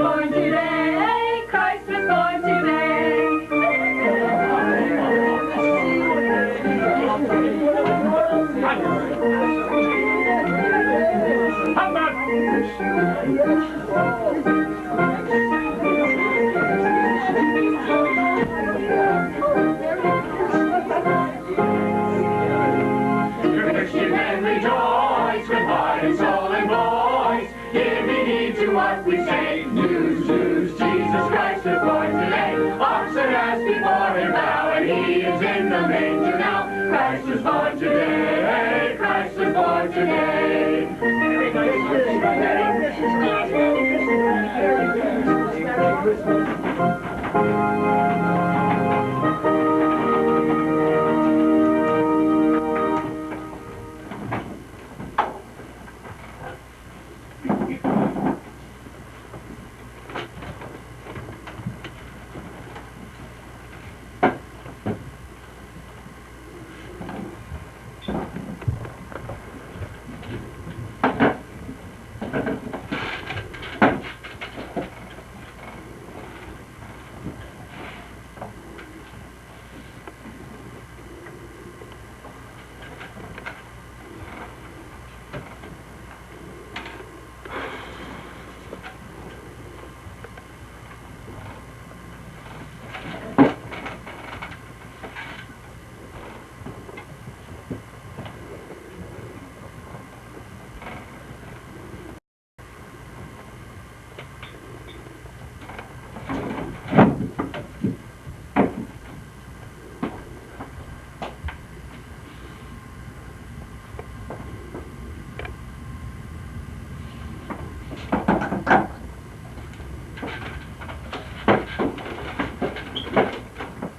born today. Christ was born today. Christian men rejoice with heart and soul and voice. Give heed to what we say. News, news, Jesus Christ is born today. Oxen as before him bow, and he is in the manger now. Christ is born today. Christ is born today. Merry Christmas, Merry Christmas, Merry Christmas.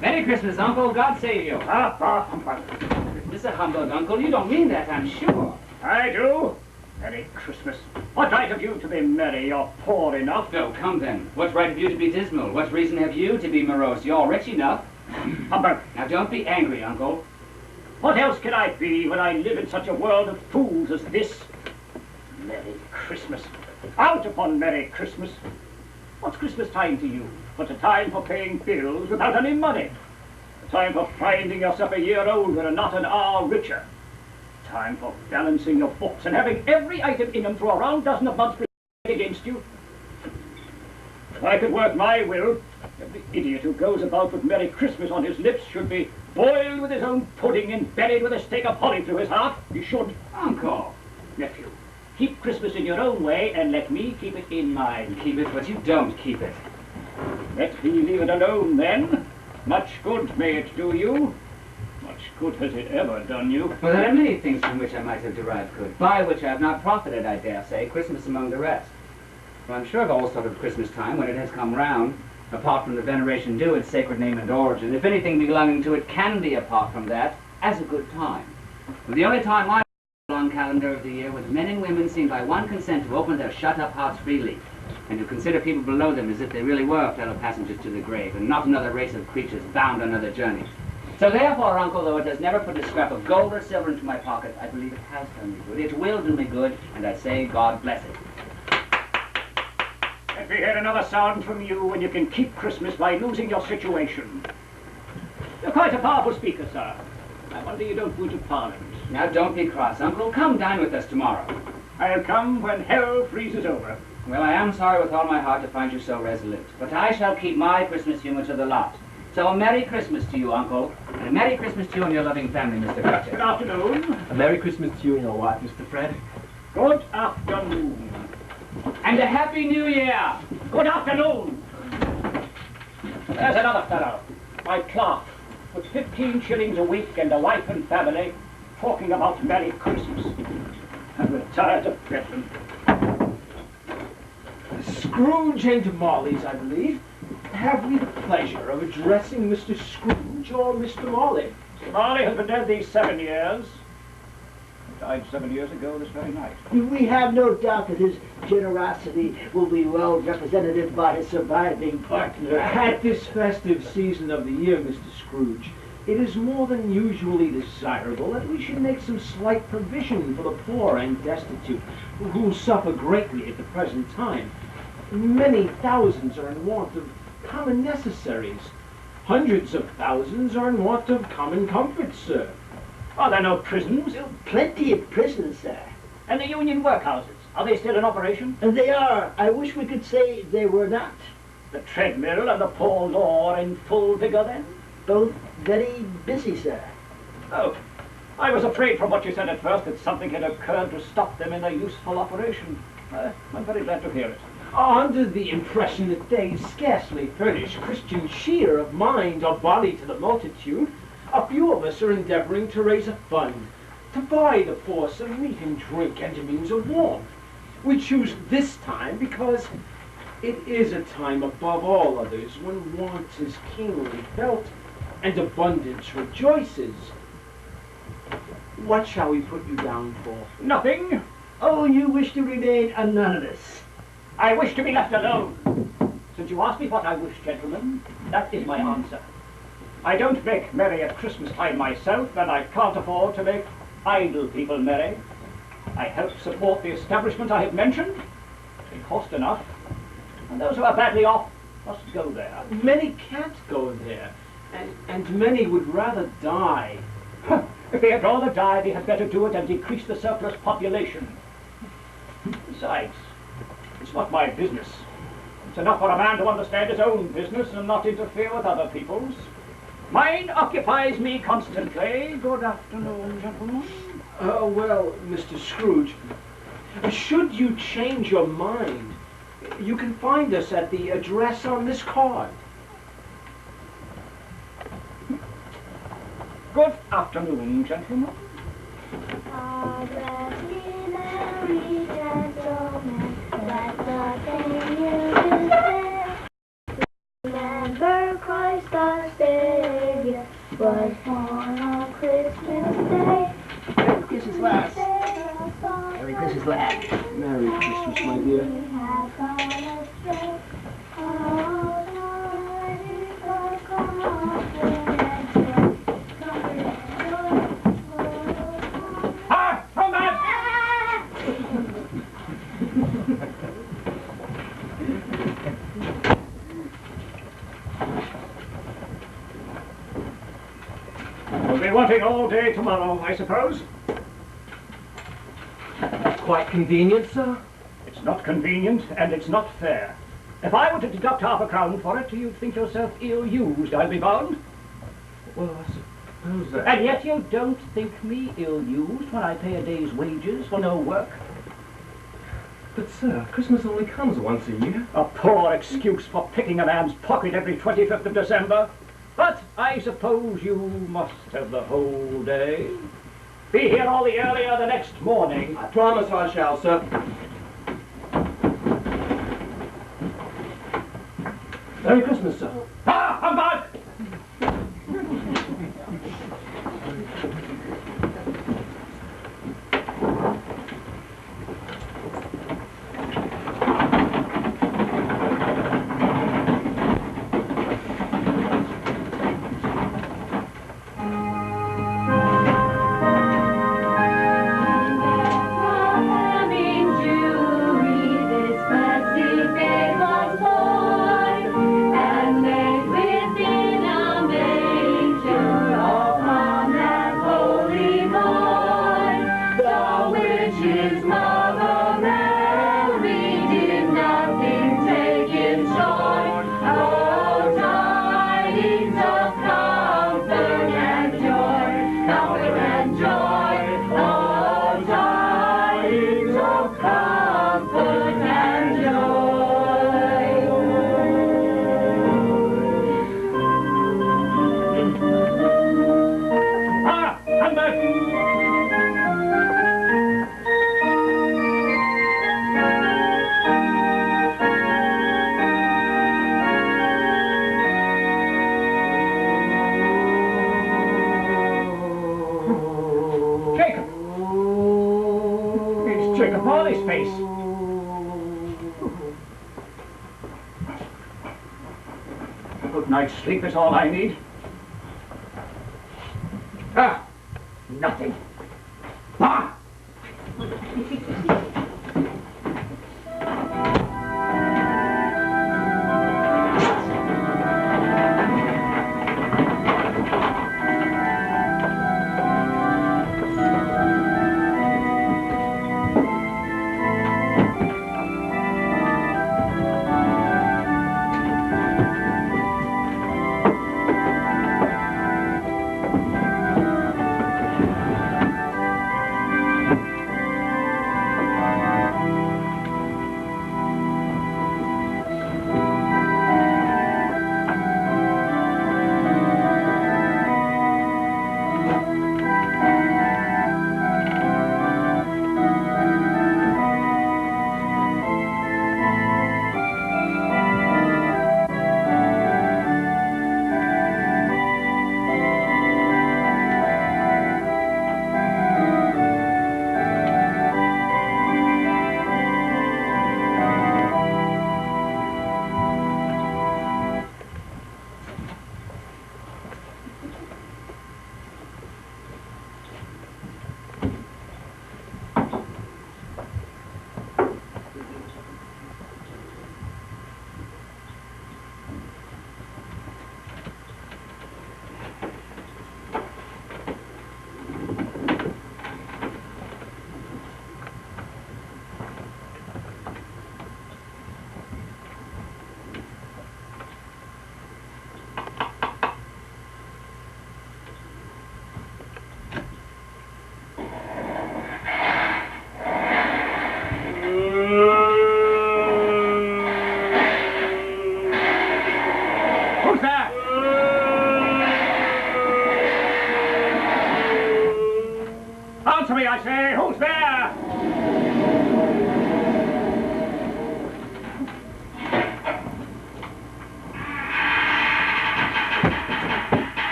Merry Christmas, Uncle. God save you. Humbug. Mr. Humbug, Uncle, you don't mean that, I'm sure. I do. Merry Christmas. What right have you to be merry? You're poor enough. No, come then. What right have you to be dismal? What reason have you to be morose? You're rich enough. Humbug. Now, don't be angry, Uncle. What else can I be when I live in such a world of fools as this? Merry Christmas. Out upon Merry Christmas. What's Christmas time to you? But a time for paying bills without any money. A time for finding yourself a year older and not an hour richer. A time for balancing your books and having every item in them through a round dozen of months against you. If I could work my will, every idiot who goes about with Merry Christmas on his lips should be boiled with his own pudding and buried with a stake of holly through his heart. He should. Uncle. Nephew, keep Christmas in your own way and let me keep it in mine. Keep it, but you don't keep it. Let me leave it alone, then. Much good may it do you. Much good has it ever done you. Well, there are many things from which I might have derived good, by which I have not profited, I dare say, Christmas among the rest. For I'm sure of all sort of Christmas time, when it has come round, apart from the veneration due its sacred name and origin, if anything belonging to it can be apart from that, as a good time. But the only time I long calendar of the year when men and women seem by one consent to open their shut-up hearts freely, and to consider people below them as if they really were fellow passengers to the grave, and not another race of creatures bound on other journeys. So therefore, Uncle, though it has never put a scrap of gold or silver into my pocket, I believe it has done me good. It will do me good, and I say, God bless it. Let me hear another sound from you when you can keep Christmas by losing your situation. You're quite a powerful speaker, sir. I wonder you don't go to Parliament. Now don't be cross, Uncle. Come dine with us tomorrow. I'll come when hell freezes over. Well, I am sorry with all my heart to find you so resolute, but I shall keep my Christmas humor to the lot. So a Merry Christmas to you, Uncle, and a Merry Christmas to you and your loving family, Mr. Good Cratchit. afternoon. A Merry Christmas to you and your wife, Mr. Fred. Good afternoon. And a Happy New Year! Good afternoon. There's another fellow, my clerk, with 15 shillings a week and a wife and family, talking about Merry Christmas. I'm retired of Bedlam. Scrooge and Marley's, I believe. Have we the pleasure of addressing Mr. Scrooge or Mr. Marley? Marley has been dead these 7 years. He died 7 years ago this very night. We have no doubt that his generosity will be well represented by his surviving partner. At this festive season of the year, Mr. Scrooge, it is more than usually desirable that we should make some slight provision for the poor and destitute, who suffer greatly at the present time. Many thousands are in want of common necessaries. Hundreds of thousands are in want of common comforts, sir. Are there no prisons? Plenty of prisons, sir. And the union workhouses? Are they still in operation? And they are. I wish we could say they were not. The treadmill and the poor law are in full vigor then? Both very busy, sir. Oh, I was afraid from what you said at first that something had occurred to stop them in their useful operation. I'm very glad to hear it. Under the impression that they scarcely furnish Christian cheer of mind or body to the multitude, a few of us are endeavoring to raise a fund to buy the poor some meat and drink and means of warmth. We choose this time because it is a time above all others when want is keenly felt and abundance rejoices. What shall we put you down for? Nothing. Oh, you wish to remain anonymous. I wish to be left alone. Since you asked me what I wish, gentlemen, that is my answer. I don't make merry at Christmas time myself, and I can't afford to make idle people merry. I help support the establishment I have mentioned. They cost enough, and those who are badly off must go there. Many can't go there, and many would rather die. If they had rather die, they had better do it and decrease the surplus population. Besides, it's not my business. It's enough for a man to understand his own business and not interfere with other people's. Mine occupies me constantly. Good afternoon, gentlemen. Well, Mr. Scrooge, should you change your mind, you can find us at the address on this card. Good afternoon, gentlemen. God bless ye, merry gentlemen, let the thing you do say. Remember Christ our Savior was born on Christmas Day. Merry Christmas, lads. Merry Christmas, lad. Merry Christmas, my dear. We have gone astray. Oh, Lord, is our comfort and joy. Comfort and joy. Ah, come back! We'll be wanting all day tomorrow, I suppose. Quite convenient, sir. It's not convenient, and it's not fair. If I were to deduct £half-a-crown for it, you'd think yourself ill-used, I'll be bound. Well, I suppose that... And yet you don't think me ill-used when I pay a day's wages for no work? But, sir, Christmas only comes once a year. A poor excuse for picking a man's pocket every 25th of December. But I suppose you must have the whole day. Be here all the earlier the next morning. I promise I shall, sir. Merry Christmas, sir. Ah, humbug! Jacob Marley's face. A good night's sleep is all I need. Ah, nothing. Bah!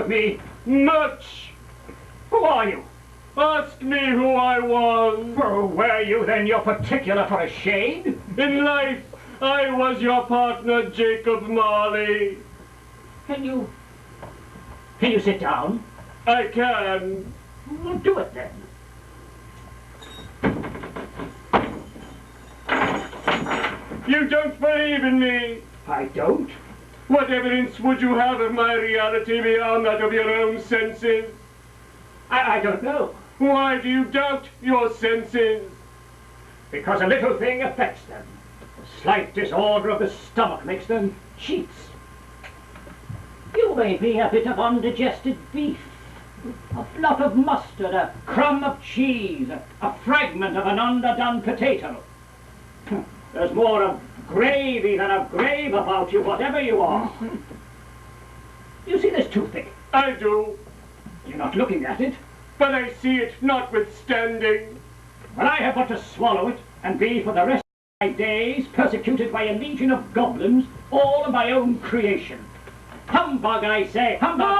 of me? Much. Who are you? Ask me who I was. Oh, were you then your particular for a shade? In life, I was your partner, Jacob Marley. Can you sit down? I can. Well, do it then. You don't believe in me. I don't. What evidence would you have of my reality beyond that of your own senses? I don't know. Why do you doubt your senses? Because a little thing affects them. A slight disorder of the stomach makes them cheats. You may be a bit of undigested beef, a blot of mustard, a crumb of cheese, a fragment of an underdone potato. There's more of gravy than of grave about you, whatever you are. You see this toothpick? I do, You're not looking at it. but I see it notwithstanding. Well, I have but to swallow it and be for the rest of my days persecuted by a legion of goblins, all of my own creation. Humbug, I say, humbug!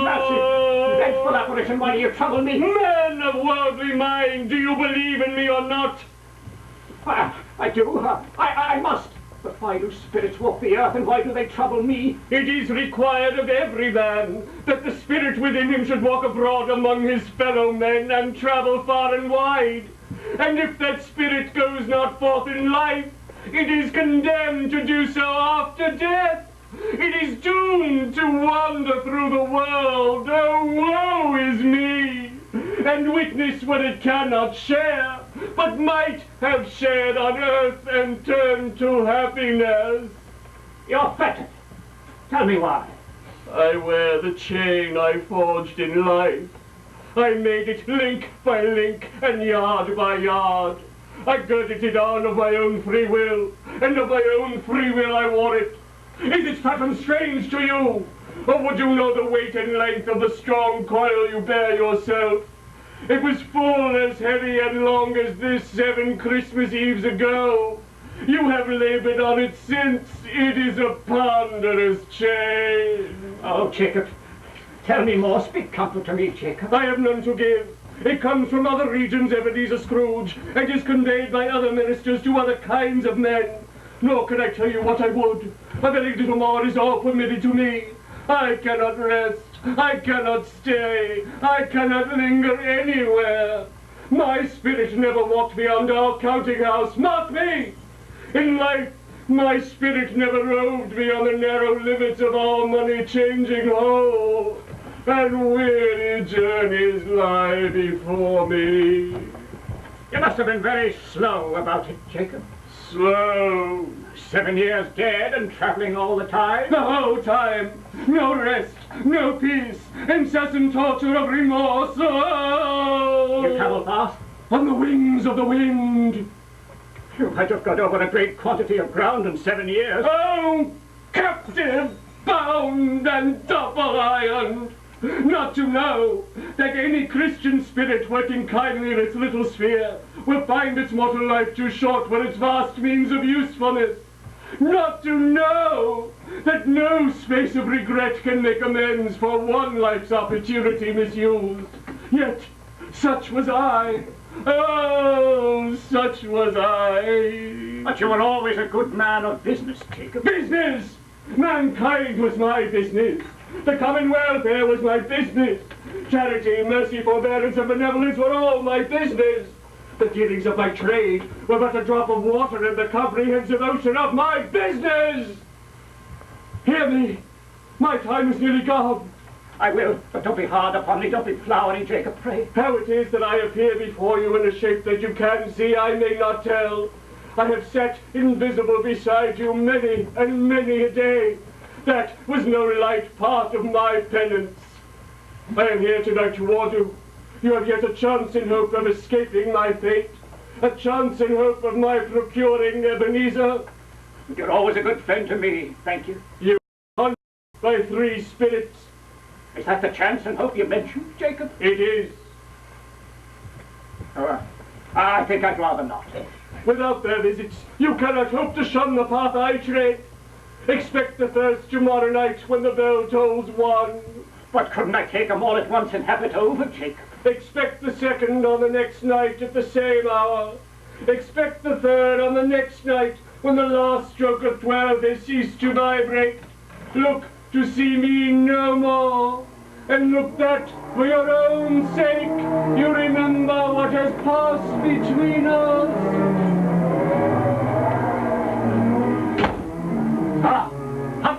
That's it. Dreadful apparition, why do you trouble me? Man of worldly mind, do you believe in me or not? I do. I must. But why do spirits walk the earth, and why do they trouble me? It is required of every man that the spirit within him should walk abroad among his fellow men and travel far and wide. And if that spirit goes not forth in life, it is condemned to do so after death. It is doomed to wander through the world. Oh, woe is me! And witness what it cannot share, but might have shared on earth and turned to happiness. You're fettered. Tell me why. I wear the chain I forged in life. I made it link by link and yard by yard. I girded it on of my own free will, and of my own free will I wore it. Is its pattern strange to you? Or would you know the weight and length of the strong coil you bear yourself? It was full as heavy and long as this 7 Christmas Eves ago. You have labored on it since. It is a ponderous chain. Oh, Jacob, tell me more. Speak comfort to me, Jacob. I have none to give. It comes from other regions, Ebenezer Scrooge, and is conveyed by other ministers to other kinds of men. Nor can I tell you what I would. A very little more is all permitted to me. I cannot rest. I cannot stay. I cannot linger anywhere. My spirit never walked beyond our counting house. Mark me! In life, my spirit never roved beyond the narrow limits of our money-changing hole. And weary journeys lie before me. You must have been very slow about it, Jacob. Slow. 7 years dead and traveling all the time. The whole time. No rest, no peace, incessant torture of remorse. Oh! You travel fast? On the wings of the wind. You might have got over a great quantity of ground in 7 years. Oh, captive, bound and double-ironed. Not to know that any Christian spirit working kindly in its little sphere will find its mortal life too short for its vast means of usefulness. Not to know that no space of regret can make amends for one life's opportunity misused. Yet, such was I. Oh, such was I. But you were always a good man of business, Jacob. Business! Mankind was my business. The common welfare was my business. Charity, mercy, forbearance, and benevolence were all my business. The dealings of my trade were but a drop of water in the comprehensive ocean of my business. Hear me. My time is nearly gone. I will, but don't be hard upon me. Don't be flowering, Jacob, pray. How it is that I appear before you in a shape that you can see, I may not tell. I have sat invisible beside you many and many a day. That was no light part of my penance. I am here tonight to warn you. You have yet a chance in hope of escaping my fate. A chance in hope of my procuring Ebenezer. You're always a good friend to me, thank you. You are haunted by 3 spirits. Is that the chance and hope you mentioned, Jacob? It is. I think I'd rather not. Without their visits, you cannot hope to shun the path I tread. Expect the first tomorrow night when the bell tolls 1. But couldn't I take 'em all at once and have it over, Jacob? Expect the second on the next night at the same hour. Expect the third on the next night when the last stroke of 12 has ceased to vibrate. Look to see me no more. And look that, for your own sake, you remember what has passed between us. Ah! Ha!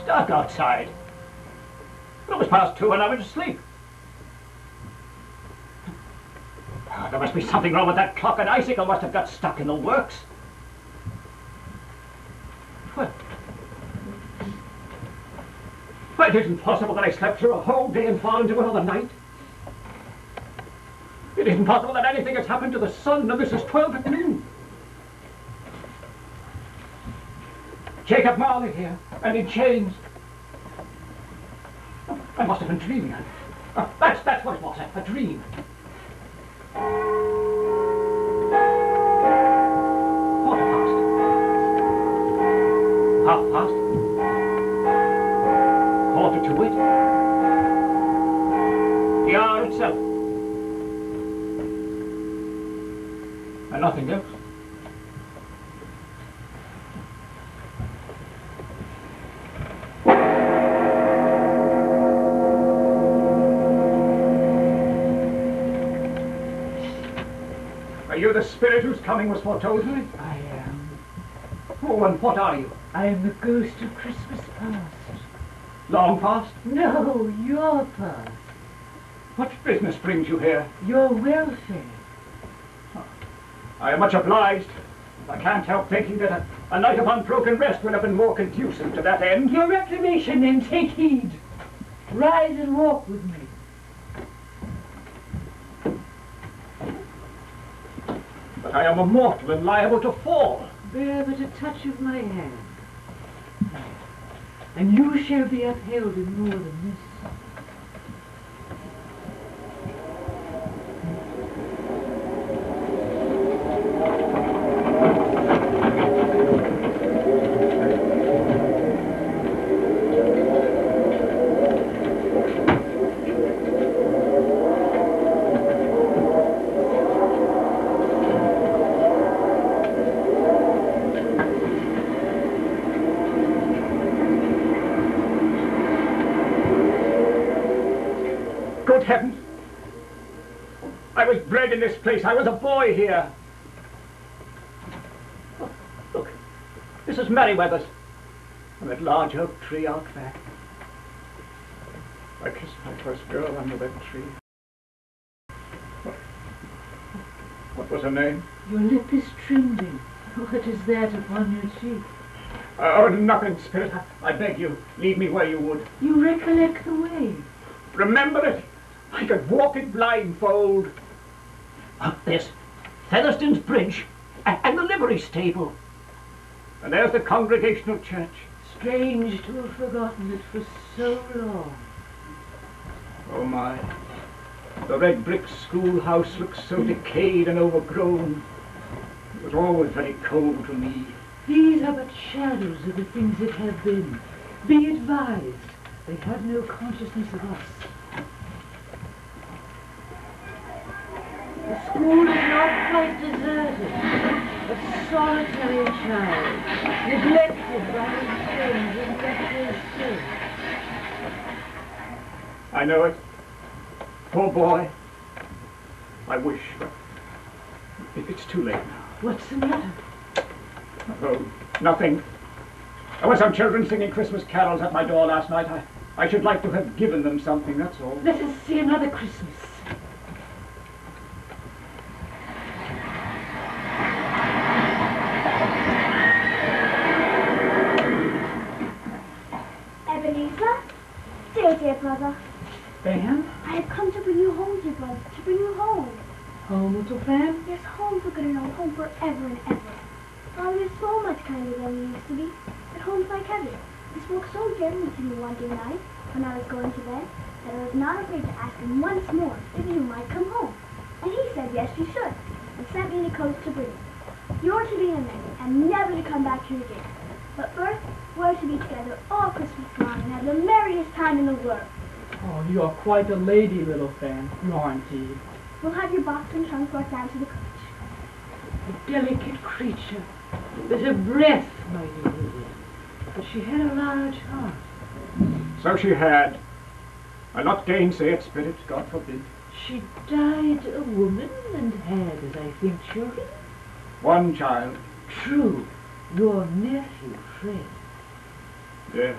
Dark outside. It was past 2 and I went to sleep. There must be something wrong with that clock, and Icicle must have got stuck in the works. Well, it isn't possible that I slept through a whole day and fallen into another night. It isn't possible that anything has happened to the sun, and this is 12 at noon. Jacob Marley here, and in chains. I must have been dreaming. That's what it was, a dream. Quarter past. Half past. Quarter to it. The hour itself. And nothing else. Are you the spirit whose coming was foretold to me? I am. Oh, and what are you? I am the ghost of Christmas past. Long past? No, your past. What business brings you here? Your welfare. I am much obliged. I can't help thinking that a night of unbroken rest would have been more conducive to that end. Your reclamation, then, take heed. Rise and walk with me. But I am a mortal and liable to fall. Bear but a touch of my hand, and you shall be upheld in more than this. Good heavens! I was bred in this place. I was a boy here. Oh, look, this is Merryweather's. And that large oak tree out back. I kissed my first girl under that tree. What was her name? Your lip is trembling. What is that upon your cheek? Oh, nothing, Spirit. I beg you, leave me where you would. You recollect the way. Remember it. I could walk it blindfold. There's Featherstone's Bridge and the livery stable. And there's the Congregational Church. Strange to have forgotten it for so long. Oh my. The red brick schoolhouse looks so decayed and overgrown. It was always very cold to me. These are but shadows of the things that have been. Be advised, they have no consciousness of us. The school is not quite deserted. A solitary child, neglected by his friends and left there still. I know it. Poor boy. I wish, but it's too late now. What's the matter? Oh, nothing. There were some children singing Christmas carols at my door last night. I should like to have given them something, that's all. Let us see another Christmas. Ebenezer, dear brother, Fan? I have come to bring you home, dear brother, to bring you home. Home, little Fan? Yes, home for good and all, home forever and ever. Father is so much kinder than he used to be. At home's like heaven. He spoke so gently to me one dear night when I was going to bed that I was not afraid to ask him once more if you might come home. And he said yes, you should, and sent me the coat to bring you. You're to be in there and never to come back here again. But first, we're to be together all Christmas long and have the merriest time in the world. Oh, you are quite a lady, little Fan. You are indeed. We'll have your box and trunk brought down to the coach. A delicate creature, with a breath might be needed. But she had a large heart. So she had. I'll not gainsay it, Spirit, God forbid. She died a woman and had, as I think, children. One child. True, your nephew, Fred. Yes.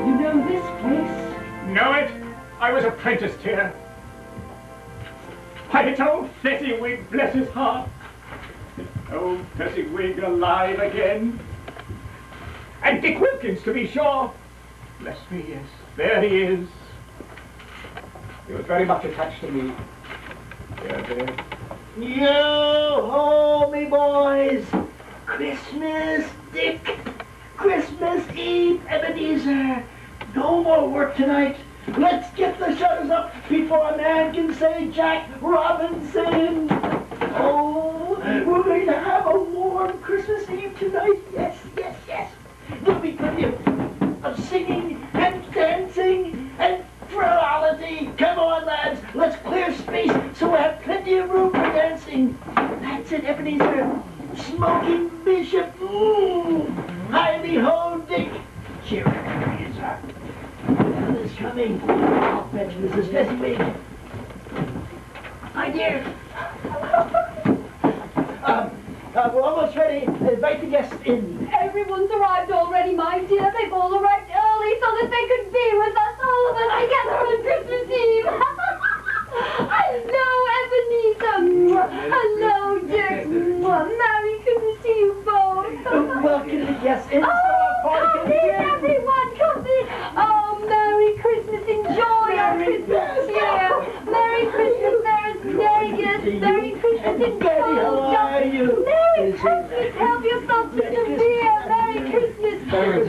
You know this place? Know it? I was apprenticed here. Why, it's old Fezziwig, bless his heart. Old Fezziwig alive again. And Dick Wilkins, to be sure. Bless me, yes, there he is. He was very much attached to me. There. Yo-ho, me boys! Christmas, Dick! Christmas Eve, Ebenezer! No more work tonight. Let's get the shutters up before a man can say Jack Robinson! Oh, we're going to have a warm Christmas Eve tonight. Yes, yes, yes. There'll be plenty of singing and dancing and frivolity. Come on, lads. Let's clear space so we have plenty of room for dancing. That's it, Ebenezer. Smoking Bishop. Hi-de ho, Dick. Cheer up, Ebenezer. Hell is coming. I'll bet you this is Fezziwig. My dear. We're almost ready. Invite the guests in. Everyone's arrived already, my dear. They've all arrived early so that they could be with us, all of us together on Christmas Eve. Hello, Ebenezer. Hello, Dick. Merry Christmas to you both. Welcome the guests in. Come in, everyone. Come in. Oh, Merry Christmas. Enjoy our Christmas here. Merry Christmas, There's Vegas. Merry Christmas in Betty, how are you? Merry Christmas. Help yourself to some beer. Merry Christmas. Merry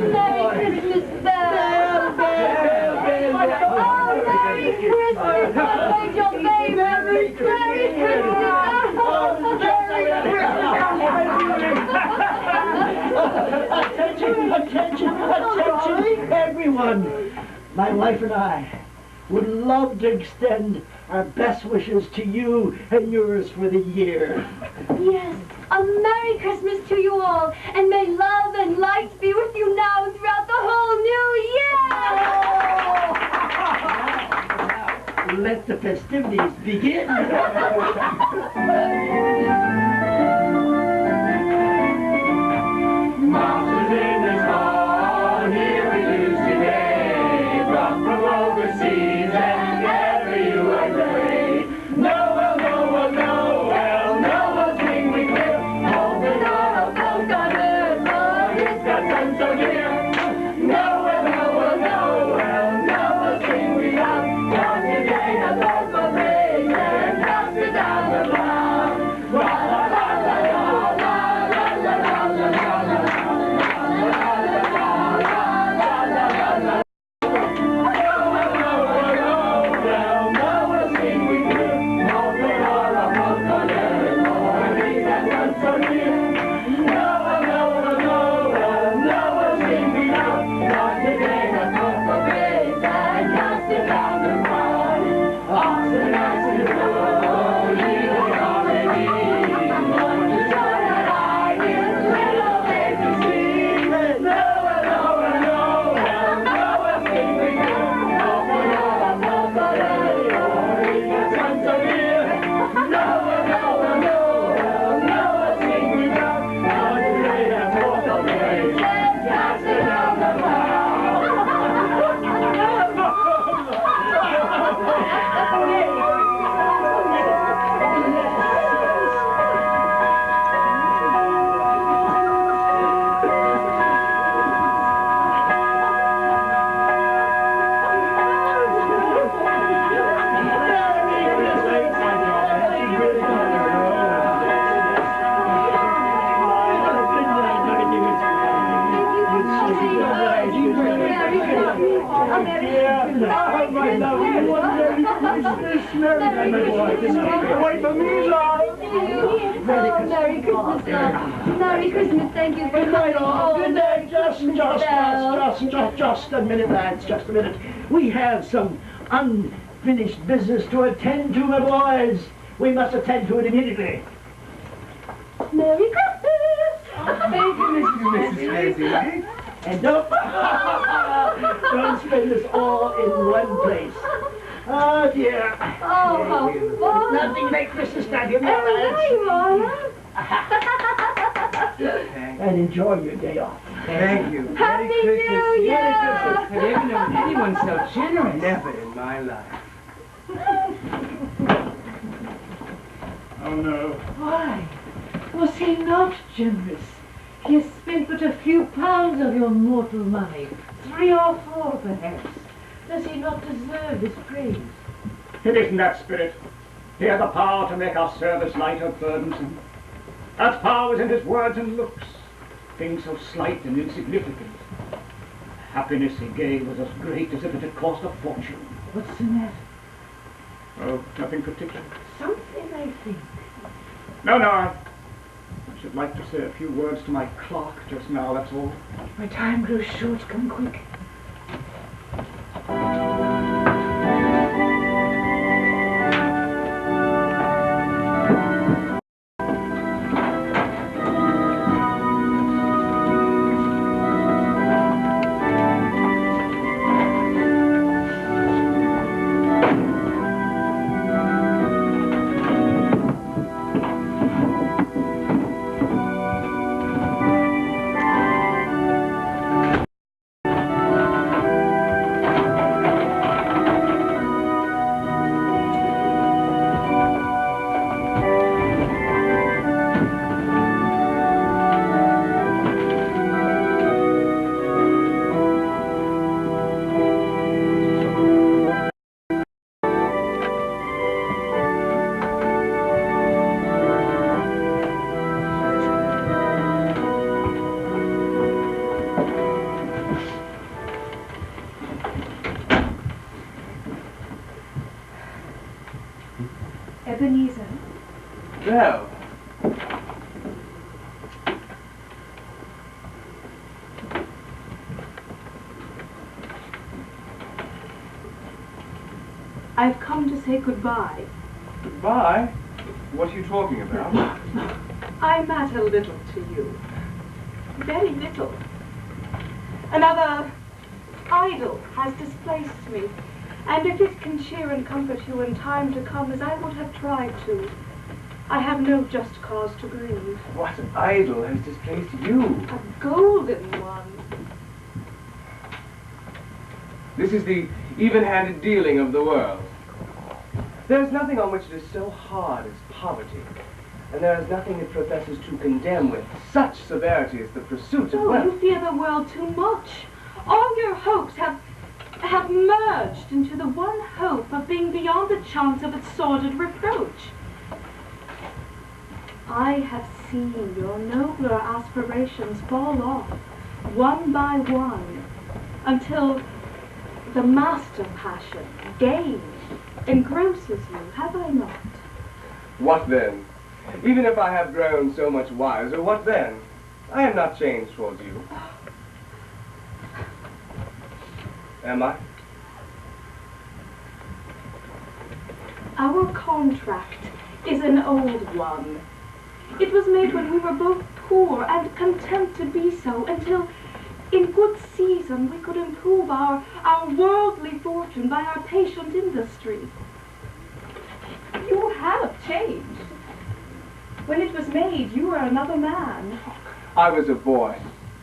Christmas, Belle. Oh, Merry Christmas. What made your baby? Merry Christmas. Oh, Merry Christmas. Attention, attention, everyone. My wife and I would love to extend our best wishes to you and yours for the year. Yes, a Merry Christmas to you all, and may love and light be with you now throughout the whole new year! Let the festivities begin. Monsters in this hall, here we lose today. Brought from overseas and every you are great. Noel, Noel, Noel, Noel's ring we clear. Open our folk on earth, for he's got sun so near. Noel, Noel, Noel, Noel's ring we love. For today the folk will praise and cast it down the cloud. La la la la la la la la la la la la. Merry Christmas, love. Merry Christmas, thank you for Good night, coming all. home. Good night. Just a minute, lads. Just a minute. We have some unfinished business to attend to, my boys. We must attend to it immediately. Merry Christmas! Thank you, Mrs. Maisie. And don't spend this all in one place. Oh dear. Oh, how fun! Nothing like Christmas time here, my Oh, there you lads. are. And enjoy your day off. Thank you. Happy New Year! Have you ever known anyone so generous? Never in my life. Oh no. Why? Was he not generous? He has spent but a few pounds of your mortal money. 3 or 4, perhaps. Does he not deserve this praise? It isn't that spirit. He had the power to make our service light or burdensome. That power was in his words and looks, things so slight and insignificant. The happiness he gave was as great as if it had cost a fortune. What's the matter? Oh, nothing particular. Something, I think. No, I should like to say a few words to my clerk just now, that's all. My time grows short. Come quick. Ebenezer. Well, come to say goodbye. Goodbye? What are you talking about? I matter little to you. Very little. Another idol has displaced me, and if it can cheer and comfort you in time to come as I would have tried to, I have no just cause to grieve. What idol has displaced you? A golden one. This is the even-handed dealing of the world. There is nothing on which it is so hard as poverty, and there is nothing it professes to condemn with such severity as the pursuit of Oh, wealth. you fear the world too much. All your hopes have merged into the one hope of being beyond the chance of its sordid reproach. I have seen your nobler aspirations fall off, one by one, until the master passion, gain, engrosses you, have I not? What then? Even if I have grown so much wiser, what then? I am not changed towards you. Am I? Our contract is an old one. It was made when we were both poor and content to be so, until in good season we could improve our worldly fortune by our patient industry. You have changed. When it was made, you were another man. I was a boy.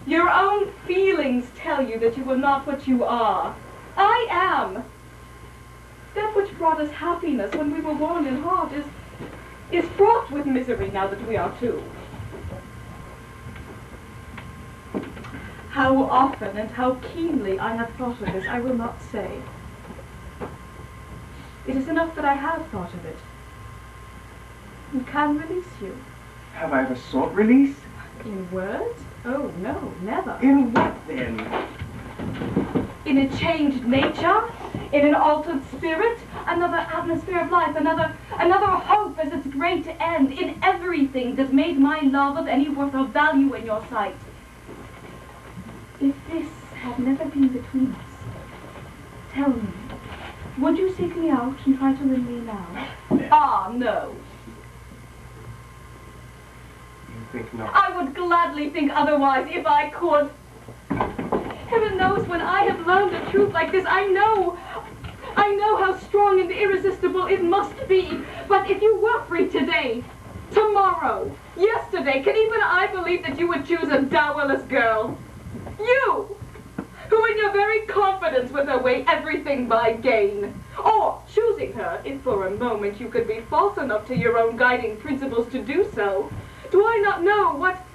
Your own feelings tell you that you were not what you are. I am. That which brought us happiness when we were one in heart is fraught with misery now that we are two. How often and how keenly I have thought of this, I will not say. It is enough that I have thought of it, and can release you. Have I ever sought release? In words? Oh, no, never. In what then? In a changed nature, in an altered spirit, another atmosphere of life, another hope as its great end, in everything that made my love of any worth or value in your sight. If this had never been between us, tell me, would you seek me out and try to win me now? Ah, no. You think not? I would gladly think otherwise if I could. Heaven knows when I have learned a truth like this, I know how strong and irresistible it must be. But if you were free today, tomorrow, yesterday, can even I believe that you would choose a dowerless girl? You, who in your very confidence would weigh everything by gain. Or choosing her, if for a moment you could be false enough to your own guiding principles to do so. Do I not know what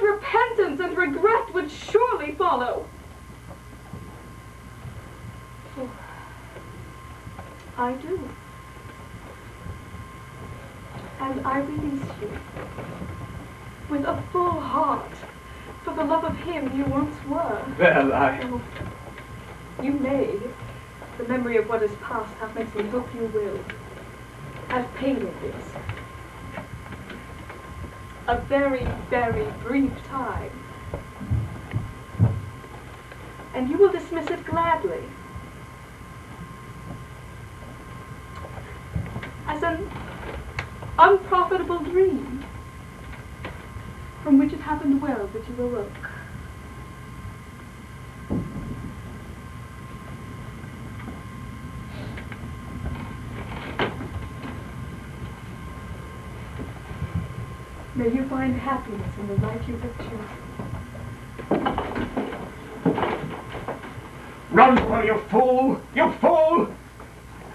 repentance and regret would surely follow? Oh, I do. And I release you with a full heart for the love of him you once were. Well, Oh, you may. The memory of what is past half makes me hope you will. As pain it is. A very, very brief time. And you will dismiss it gladly. As an unprofitable dream from which it happened well that you awoke. May you find happiness in the life you have chosen. Run for you fool! You fool!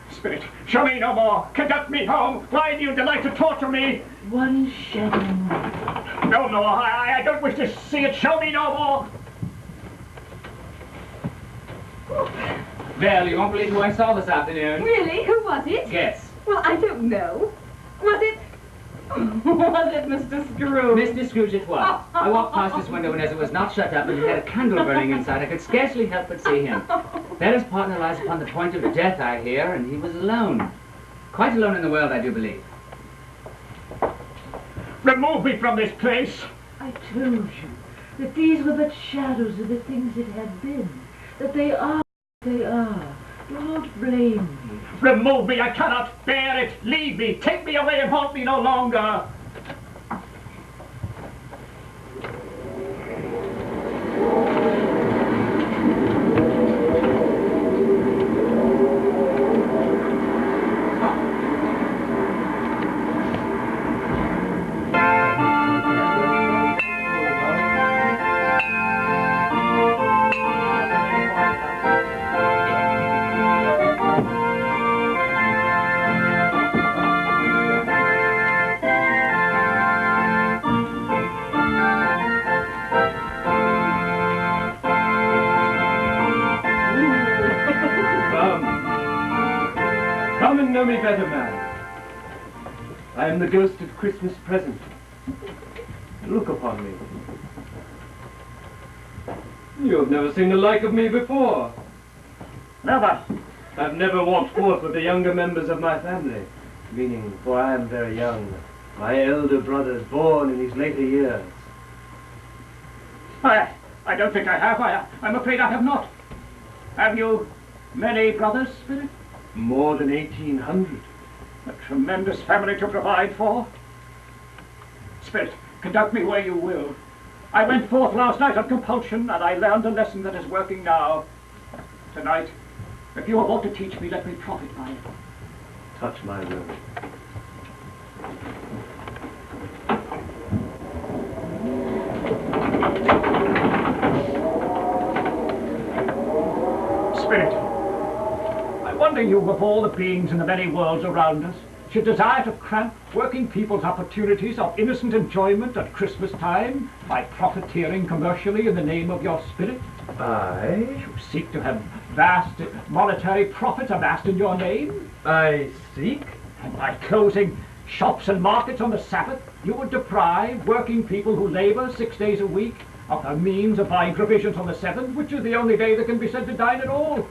Spirit, show me no more! Conduct me home! Why do you delight to torture me? One shadow more. No more! I don't wish to see it! Show me no more! Val, you won't believe who I saw this afternoon. Really? Who was it? Guess. Well, I don't know. Was it Mr. Scrooge? Mr. Scrooge it was. I walked past his window, and as it was not shut up and he had a candle burning inside, I could scarcely help but see him. There his partner lies upon the point of death, I hear, and he was alone. Quite alone in the world, I do believe. Remove me from this place! I told you that these were but shadows of the things that have been, that they are what they are, Don't blame me. Remove me. I cannot bear it. Leave me. Take me away and haunt me no longer. Come and know me better, man. I am the ghost of Christmas present. Look upon me. You have never seen the like of me before. Never. I've never walked forth with the younger members of my family, meaning, for I am very young, my elder brothers born in these later years. I don't think I have. I'm afraid I have not. Have you many brothers, Spirit? More than 1,800. A tremendous family to provide for. Spirit, conduct me where you will. I went forth last night on compulsion, and I learned a lesson that is working now. Tonight, if you have aught to teach me, let me profit by it. Touch my will. Spirit, I wonder you, of all the beings in the many worlds around us, should desire to cramp working people's opportunities of innocent enjoyment at Christmas time by profiteering commercially in the name of your spirit? I? You seek to have vast monetary profits amassed in your name? I seek? And by closing shops and markets on the Sabbath, you would deprive working people who labor 6 days a week of the means of buying provisions on the 7th, which is the only day that can be said to dine at all.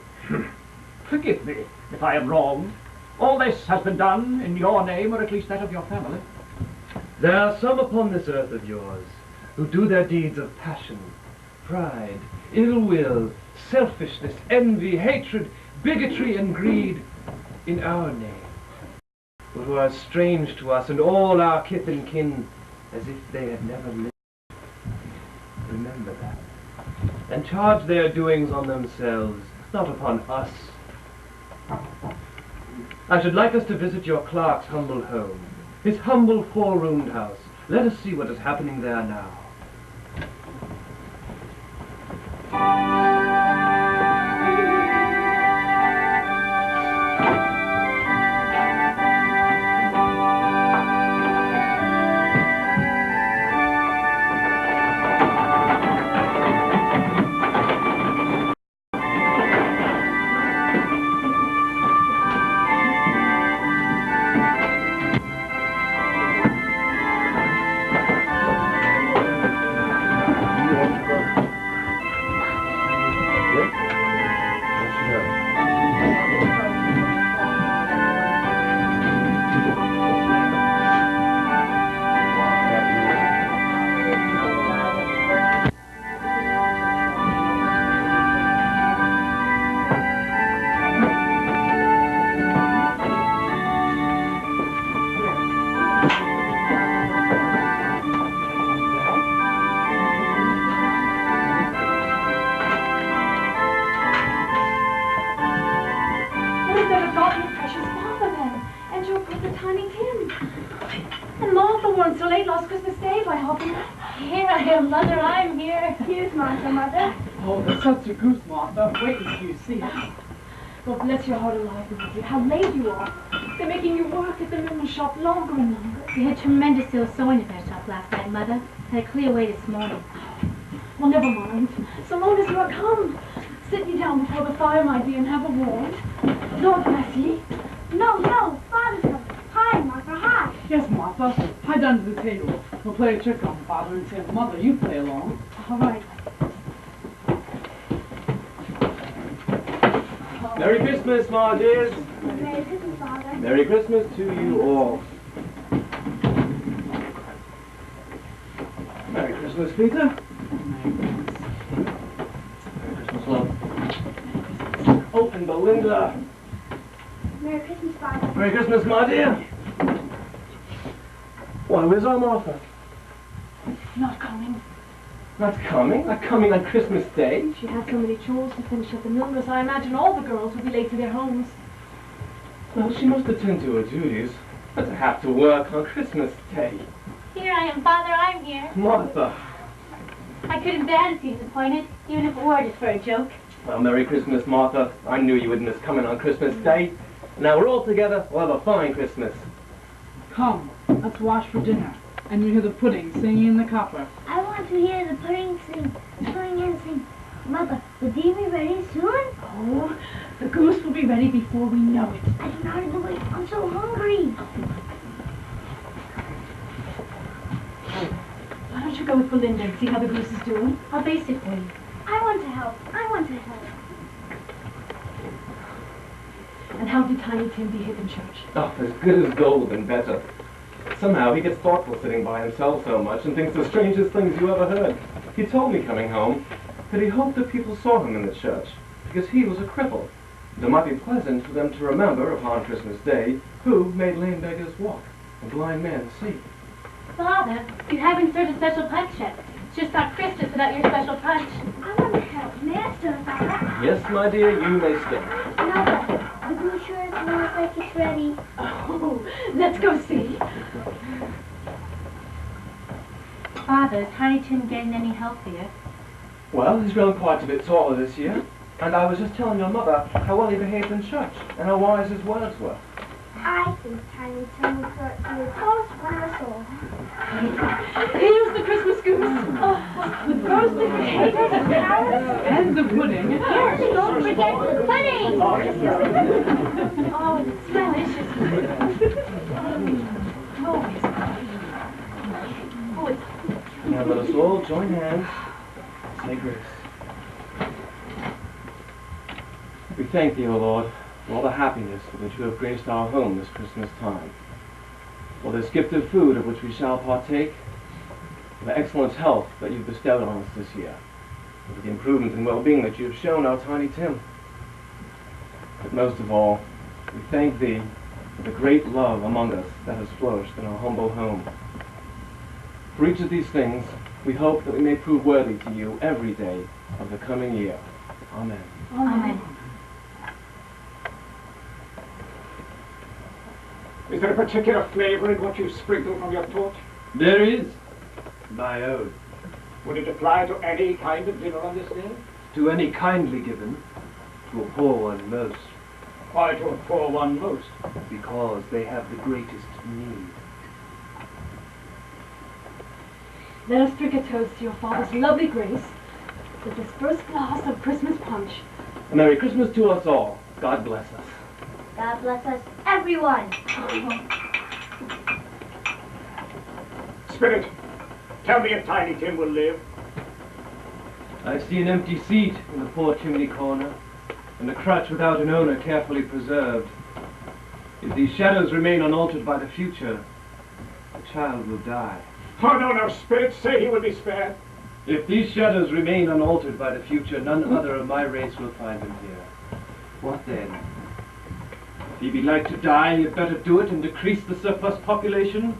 Forgive me if I am wrong. All this has been done in your name, or at least that of your family. There are some upon this earth of yours who do their deeds of passion, pride, ill will, selfishness, envy, hatred, bigotry, and greed in our name, but who are strange to us and all our kith and kin as if they had never lived. Remember that, and charge their doings on themselves, not upon us. I should like us to visit your clerk's humble home, his humble four-roomed house. Let us see what is happening there now. Mother, I'm here. Here's Martha, Mother. Oh, that's such a goose, Martha. Wait until you see it. God bless your heart alive, Martha. How late you are. They're making you work at the mill shop longer and longer. We had tremendous still sewing at that shop last night, Mother. Had a clear way this morning. Well, never mind. So long as you are come. Sit ye down before the fire, my dear, and have a warm. Lord bless ye. No, Father's coming. Hi, Martha, hi. Yes, Martha. Hi down to the table. We'll play a trick on Father and say, Mother, you play along. All right. Merry Christmas, my dears. Merry Christmas, Father. Merry Christmas to you all. Merry Christmas, Peter. Merry Christmas, love. Oh, and Belinda. Merry Christmas, Father. Merry Christmas, my dear. Why, where's our Martha? Not coming. Not coming? Not coming on Christmas Day? She has so many chores to finish at the Milners. I imagine all the girls will be late to their homes. Well, she must attend to her duties. But to have to work on Christmas Day. Here I am, Father, I'm here. Martha. I couldn't bear to see you disappointed, even if it were just for a joke. Well, Merry Christmas, Martha. I knew you wouldn't miss coming on Christmas Day. Now we're all together. We'll have a fine Christmas. Come, let's wash for dinner. And you hear the pudding singing in the copper. I want to hear the pudding sing. Mother, will thee be ready soon? Oh, the goose will be ready before we know it. I don't know how to do it. I'm so hungry. Why don't you go with Belinda and see how the goose is doing? I'll baste it for you. I want to help. I want to help. And how did Tiny Tim behave in church? Oh, as good as gold and better. Somehow he gets thoughtful sitting by himself so much and thinks the strangest things you ever heard. He told me coming home that he hoped that people saw him in the church because he was a cripple. And it might be pleasant for them to remember upon Christmas Day who made lame beggars walk and blind men see. Father, you haven't served a special punch yet. It's just not Christmas without your special punch. I want to help. May I stir, Father? Yes, my dear, you may stay. Mother, the goose sure smells like it's ready. Oh, let's go see. Father, is Tiny Tim getting any healthier? Well, he's grown quite a bit taller this year. And I was just telling your mother how well he behaved in church and how wise his words were. I think Tiny Tim will start to be the tallest one of us all. Here's the Christmas goose. Oh, with roasted potatoes and carrots. And the pudding. Yes, don't forget the pudding. Oh, it's delicious. Oh, it's Now let us all join hands and say grace. We thank thee, O Lord, for all the happiness with which you have graced our home this Christmas time, for this gift of food of which we shall partake, for the excellent health that you've bestowed on us this year, and for the improvement and well-being that you have shown our Tiny Tim. But most of all, we thank thee for the great love among us that has flourished in our humble home. For each of these things, we hope that we may prove worthy to you every day of the coming year. Amen. Amen. Is there a particular flavor in what you sprinkle from your torch? There is. My own. Would it apply to any kind of dinner on this day? To any kindly given, to a poor one most, Why to a poor one most? because they have the greatest need. Let us drink a toast to your father's lovely grace with this first glass of Christmas punch. A Merry Christmas to us all. God bless us. God bless us, everyone. Spirit, tell me if Tiny Tim will live. I see an empty seat in the poor chimney corner, and a crutch without an owner carefully preserved. If these shadows remain unaltered by the future, the child will die. Oh, no, Spirit, say he will be spared. If these shadows remain unaltered by the future, none other of my race will find him here. What then? If ye be like to die, you'd better do it and decrease the surplus population.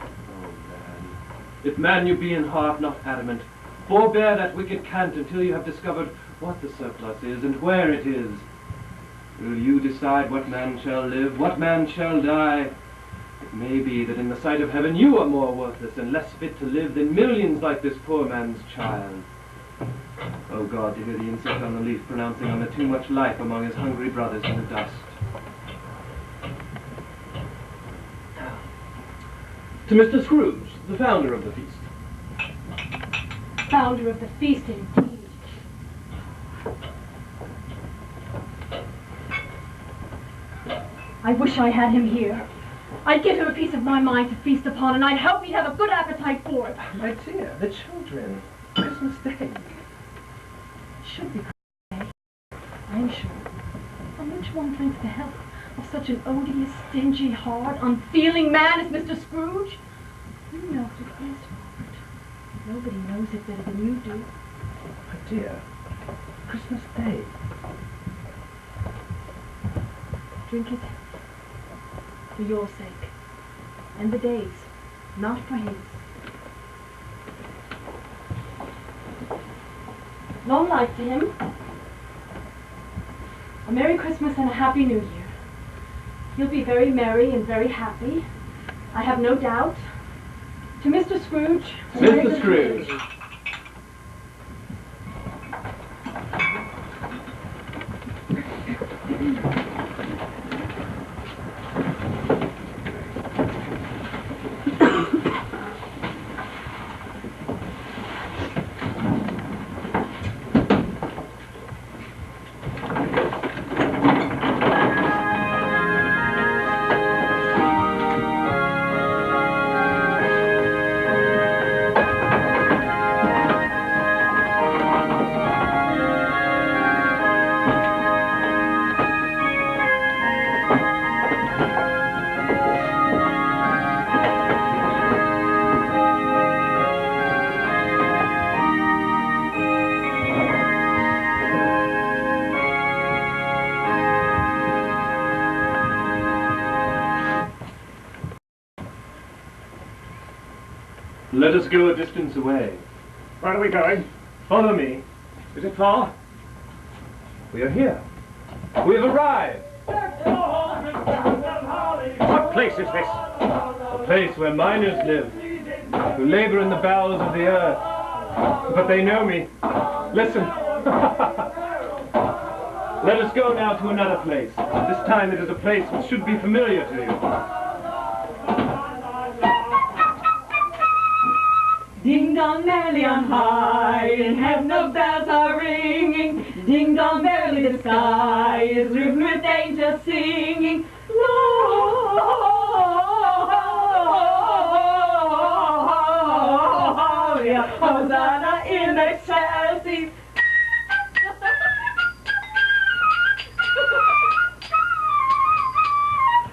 Oh, man. If man you be in heart, not adamant, forbear that wicked cant until you have discovered what the surplus is and where it is. Will you decide what man shall live, what man shall die? It may be that in the sight of heaven you are more worthless and less fit to live than millions like this poor man's child. Oh God, to hear the insect on the leaf pronouncing on the too much life among his hungry brothers in the dust. To Mr. Scrooge, the founder of the feast. Founder of the feast, indeed. I wish I had him here. I'd give him a piece of my mind to feast upon, and I'd help he'd have a good appetite for it. My dear, the children. Christmas Day. It should be Christmas Day, I'm sure. And which one thinks the health of such an odious, stingy, hard, unfeeling man as Mr. Scrooge? You know what it is, Robert. Nobody knows it better than you do. My dear, Christmas Day. Drink it for your sake, and the day's, not for his. Long life to him. A Merry Christmas and a Happy New Year. He'll be very merry and very happy, I have no doubt. To Mr. Scrooge. Mr. Scrooge. Let us go a distance away. Where are we going? Follow me. Is it far? We are here. We have arrived. What place is this? A place where miners live, who labor in the bowels of the earth. But they know me. Listen. Let us go now to another place. This time it is a place which should be familiar to you. Ding dong merrily on high, in heaven the bells are ringing. Ding dong merrily the sky is riven with angels singing. Gloria, Hosanna in excelsis.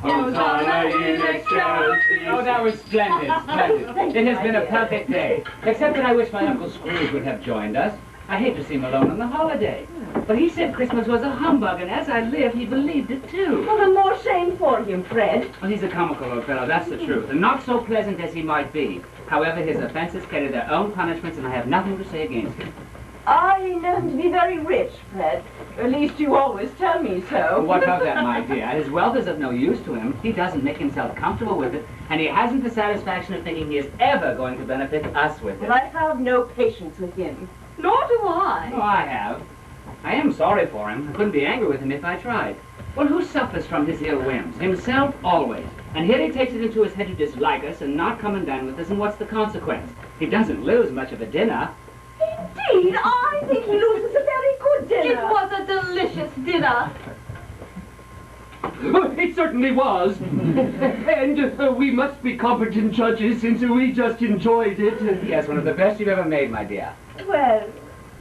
Hosanna in excelsis. Oh, that was splendid, splendid. It has been a perfect day. Except that I wish my Uncle Scrooge would have joined us. I hate to see him alone on the holiday. But he said Christmas was a humbug, and as I live, he believed it too. Well, the more shame for him, Fred. Well, he's a comical old fellow, that's the truth, and not so pleasant as he might be. However, his offenses carry their own punishments, and I have nothing to say against him. I know him to be very rich, Fred. At least you always tell me so. What of that, my dear? His wealth is of no use to him. He doesn't make himself comfortable with it, and he hasn't the satisfaction of thinking he is ever going to benefit us with it. But I have no patience with him. Nor do I. Oh, I have. I am sorry for him. I couldn't be angry with him if I tried. Well, who suffers from his ill whims? Himself, always. And here he takes it into his head to dislike us and not come and dine with us, and what's the consequence? He doesn't lose much of a dinner. Indeed, I think he loses a very good dinner. It was a delicious dinner. It certainly was. And we must be competent judges since we just enjoyed it. Yes, one of the best you've ever made, my dear. Well,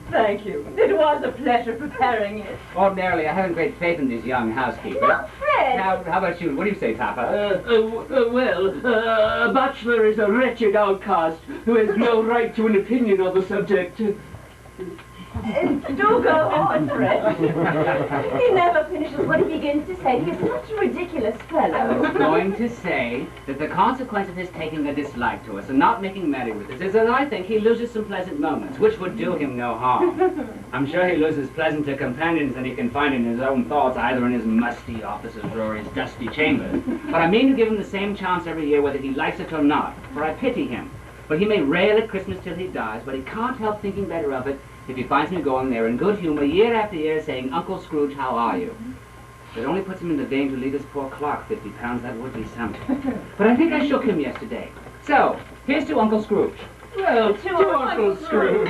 thank you. It was a pleasure preparing it. Ordinarily, I haven't great faith in these young housekeepers. Not Fred. Now, how about you? What do you say, Papa? A bachelor is a wretched outcast who has no right to an opinion on the subject. Do go on, Fred. He never finishes what he begins to say. He's such a ridiculous I fellow. was going to say that the consequence of his taking a dislike to us and not making merry with us is that I think he loses some pleasant moments, which would do him no harm. I'm sure he loses pleasanter companions than he can find in his own thoughts, either in his musty offices or his dusty chambers. But I mean to give him the same chance every year, whether he likes it or not, for I pity him. But he may rail at Christmas till he dies, but he can't help thinking better of it if he finds me going there in good humor year after year saying, Uncle Scrooge, how are you? If it only puts him in the vein to leave his poor clock 50 pounds, that would be something. But I think I shook him yesterday. So, here's to Uncle Scrooge. Well, to Uncle Scrooge.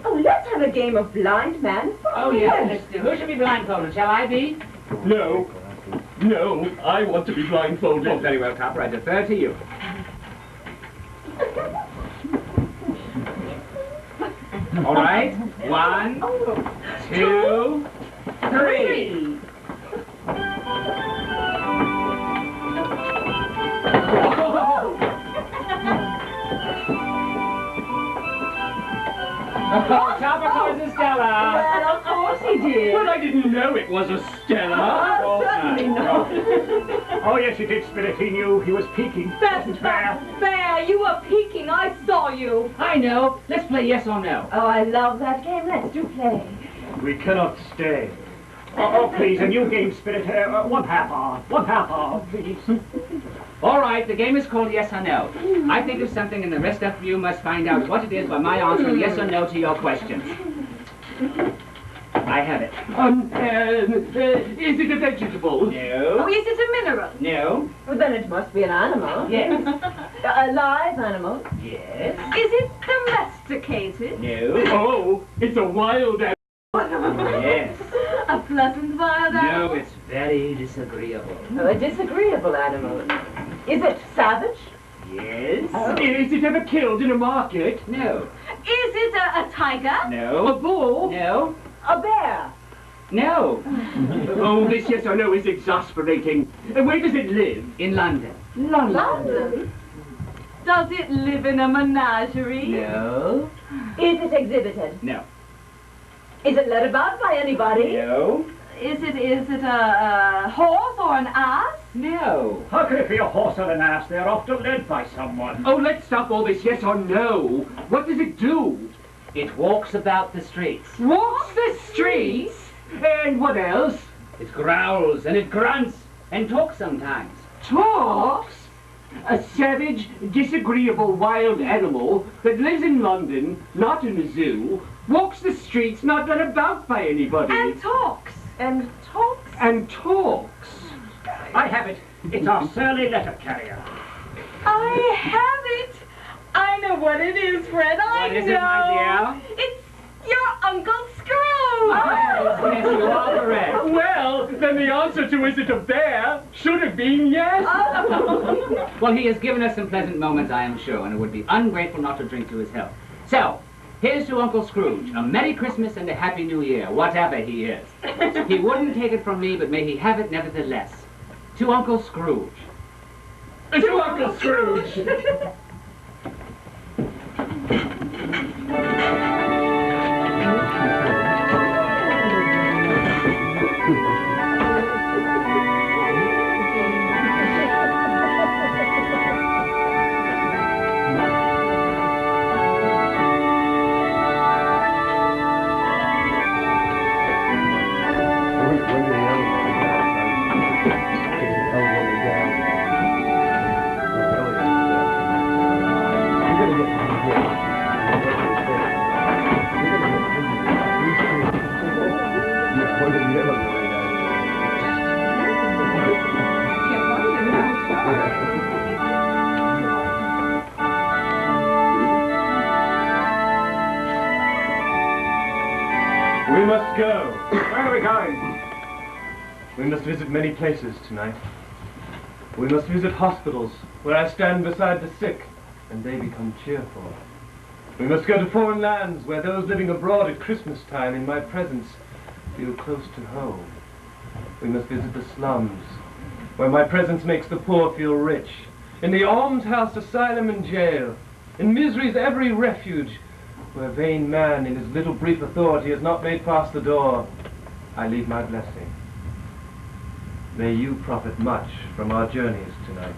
Oh, let's have a game of blind man. Oh, yes, let's do. Who should be blindfolded? Shall I be? No. No, I want to be blindfolded. Oh, very well, Topper. I defer to you. All right. 1, 2, 3. Oh, Topper calls Estella. Well, of course he dear. Well, I didn't know it was a Stella. Certainly not. Oh, yes, he did, Spirit. He knew he was peeking. That's Wasn't fair. not fair. You were peeking. I saw you. I know. Let's play yes or no. Oh, I love that game. Let's do play. We cannot stay. Oh, please, a new game, Spirit. 1 half hour. 1 half hour, please. All right, the game is called yes or no. I think of something and the rest of you must find out what it is by my answering yes or no to your questions. I have it. Is it a vegetable? Oh, No. is it a mineral? No. Well, then it must be an animal. Yes. A live animal. Yes. Is it domesticated? No. Oh, it's a wild animal. Yes. A pleasant wild No, animal? it's very disagreeable. Oh, a disagreeable animal. Is it savage? Yes. Is it ever killed in a market? No. Is it a tiger? A No. bull? No. A bear. No. Oh, this yes or no is exasperating. And where does it live? In London. London. Does it live in a menagerie? No. Is it exhibited? No. Is it led about by anybody? No. Is it a horse or an ass? No. How can it be a horse or an ass? They're often led by someone. Oh, let's stop all this yes or no. What does it do? It walks about the streets. Walks the streets? And what else? It growls and it grunts and talks sometimes. Talks? A savage, disagreeable wild animal that lives in London, not in a zoo, walks the streets, not led about by anybody. And talks. And talks? And talks. I have it. It's our surly letter carrier. I have it. I know what it is, Fred. I What is know. it, my dear? It's your Uncle Scrooge. Yes, you are correct. Well, then the answer to is it a bear should have been yes. Well, he has given us some pleasant moments, I am sure, and it would be ungrateful not to drink to his health. So, here's to Uncle Scrooge. A Merry Christmas and a Happy New Year, whatever he is. He wouldn't take it from me, but may he have it nevertheless. To Uncle Scrooge. To Uncle Scrooge. We must go. Where are we going? We must visit many places tonight. We must visit hospitals, where I stand beside the sick, and they become cheerful. We must go to foreign lands, where those living abroad at Christmas time in my presence feel close to home. We must visit the slums, where my presence makes the poor feel rich. In the almshouse, asylum, and jail, in misery's every refuge, where vain man in his little brief authority has not made past the door, I leave my blessing. May you profit much from our journeys tonight.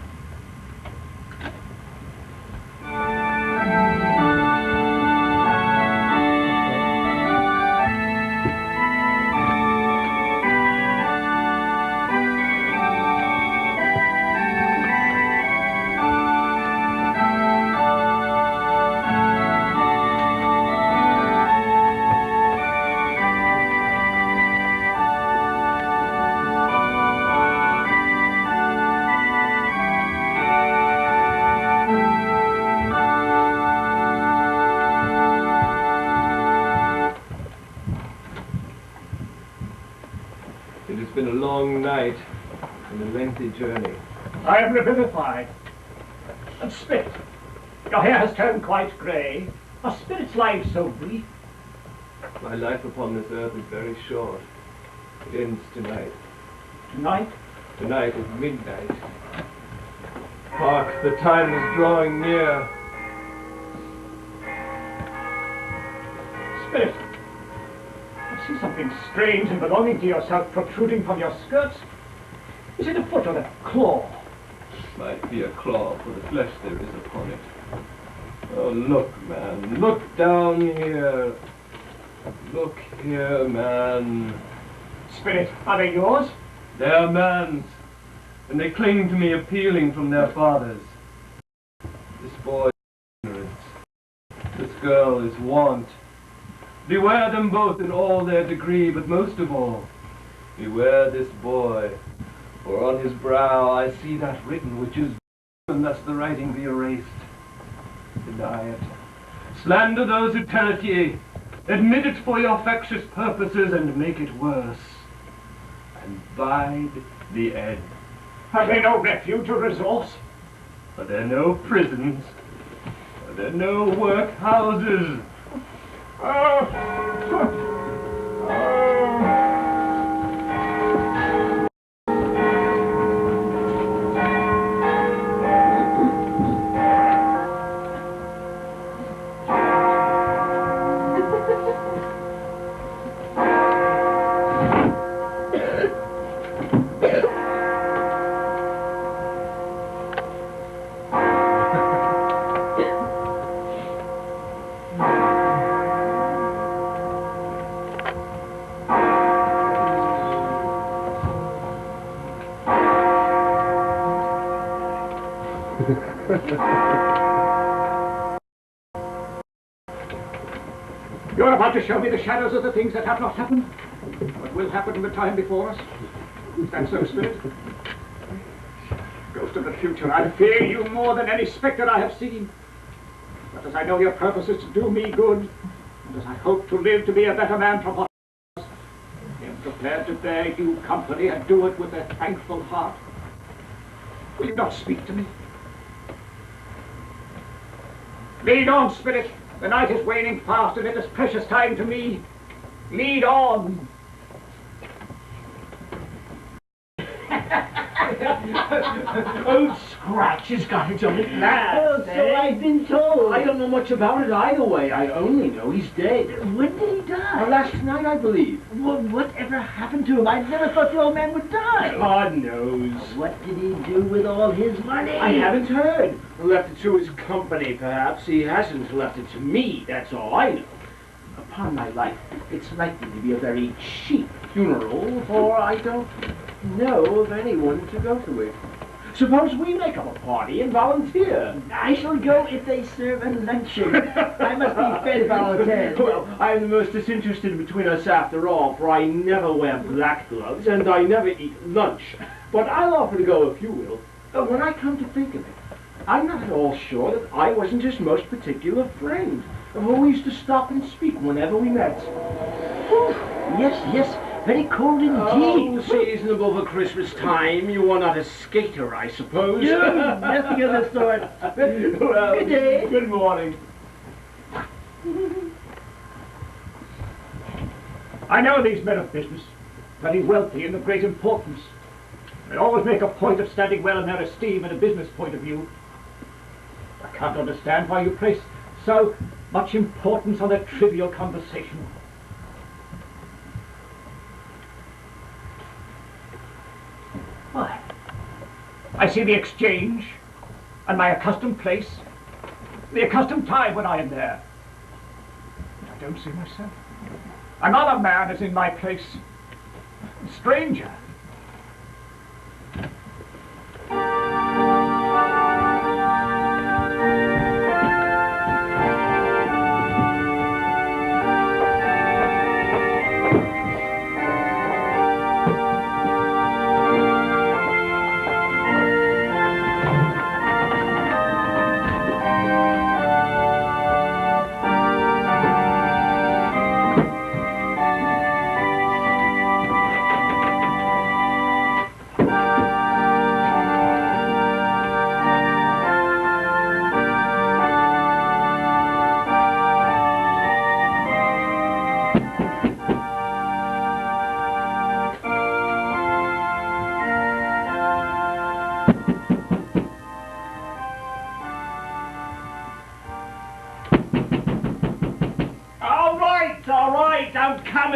It has been a long night and a lengthy journey. I am revivified. And Spirit, your hair has turned quite grey. A Spirit's life so brief. My life upon this earth is very short. It ends tonight. Tonight, Tonight at midnight. Hark, the time is drawing near. Spirit, I see something strange and belonging to yourself protruding from your skirts. Is it a foot or a claw? Might be a claw for the flesh there is upon it. Oh, look, man. Look down here. Look here, man. Spirit, are they yours? They are man's, and they cling to me appealing from their fathers. This boy is ignorance. This girl is want. Beware them both in all their degree, but most of all, beware this boy, for on his brow I see that written which is, and thus the writing be erased. Deny it. Slander those who tell it ye. Admit it for your factious purposes, and make it worse. And bide the end. Have they no refuge or resource? Are there no prisons? Are there no workhouses? You're about to show me the shadows of the things that have not happened, but will happen in the time before us. Is that so, Spirit? Ghost of the future, I fear you more than any spectre I have seen. But as I know your purpose is to do me good, and as I hope to live to be a better man from what I am prepared to bear you company and do it with a thankful heart. Will you not speak to me? Lead on, Spirit. The night is waning fast, and it is precious time to me. Lead on. Old Scratch has got its own at last. So I've been told. I don't know much about it either way. I only know he's dead. When did he die? Last night, I believe. Well, whatever happened to him? I never thought the old man would die. God knows. What did he do with all his money? I haven't heard. Left it to his company, perhaps. He hasn't left it to me, that's all I know. Upon my life, it's likely to be a very cheap funeral, for I don't know of anyone to go to it. Suppose we make up a party and volunteer. I shall go if they serve a luncheon. I must be fed if I'll attend. Well, I'm the most disinterested between us after all, for I never wear black gloves and I never eat lunch. But I'll offer to go if you will. But when I come to think of it, I'm not at all sure that I wasn't his most particular friend, who used to stop and speak whenever we met. Whew. Yes, very cold indeed. Oh, seasonable for Christmas time. You are not a skater, I suppose. No, nothing of the sort. Well, good day. Good morning. I know these men of business, very wealthy and of great importance. They always make a point of standing well in their esteem in a business point of view. I can't understand why you place so much importance on a trivial conversation. Why? I see the exchange, and my accustomed place, the accustomed time when I am there. But I don't see myself. Another man is in my place. A stranger.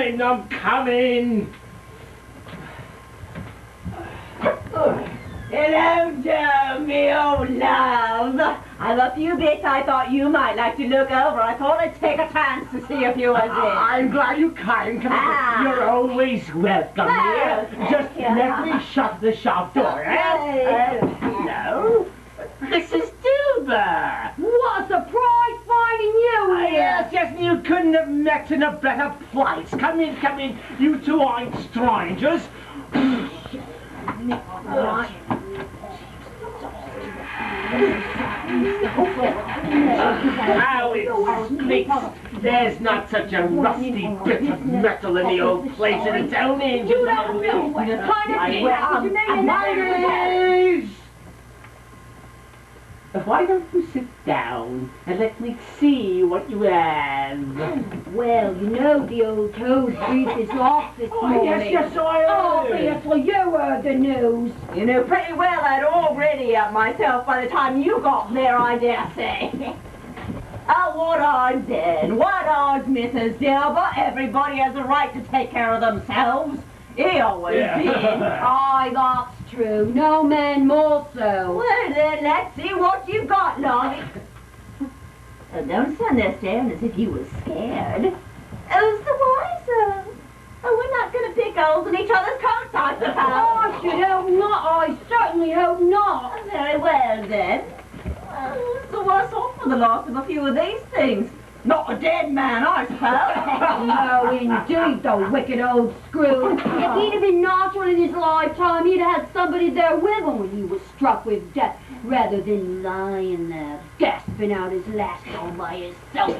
I'm coming. Hello, Joe, me old love. I've a few bits I thought you might like to look over. I thought I'd take a chance to see if you was in. I'm glad you came. You're always welcome here. Just let me shut the shop door, eh? Hello? Mrs. Dilber. What a surprise finding you here! Yes, yes, you couldn't have met in a better place. Come in, come in. You two aren't strangers. How it squeaks. There's not such a rusty bit of metal in the old place, and it's only in You don't know what kind of thing happened to me and Ladies! Why don't you sit down and let me see what you have? Well, you know the old toad breathed his last this morning. Yes, I heard. Obviously, you heard the news. You knew pretty well I'd already up myself by the time you got there, I dare say. Oh, what odds then? What odds, Mrs. Dilber? Everybody has a right to take care of themselves. He always did. Aye, that's true. No man more so. Well, then, let's see what you've got, Lolly. Oh, don't stand there staring as if you was scared. Who's the wiser? Oh, we're not going to pick holes in each other's coats, I suppose. I should hope not. I certainly hope not. Very well, then. Who's the worse off for the loss of a few of these things? Not a dead man, I suppose. No, indeed, the wicked old screw. If he'd have been natural in his lifetime, he'd have had somebody there with him when he was struck with death, rather than lying there, gasping out his last all by himself.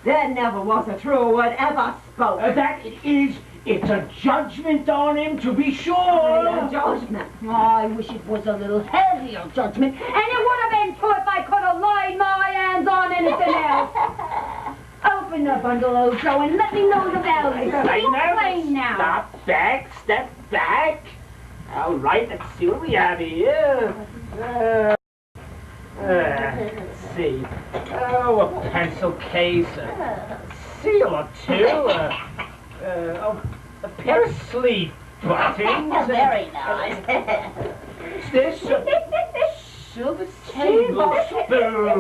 There never was a true word ever spoke. That it is. It's a judgment on him, to be sure. A judgment. I wish it was a little heavier judgment, and it would have been too if I could have laid my hands on anything else. Open the bundle, old Joe, and let me know the value. Plain now. Step back. All right, let's see what we have here. Let's see. Oh, a pencil case, a seal or two, a pair of sleeve buttons. Very nice. What's this? Silver tablespoon.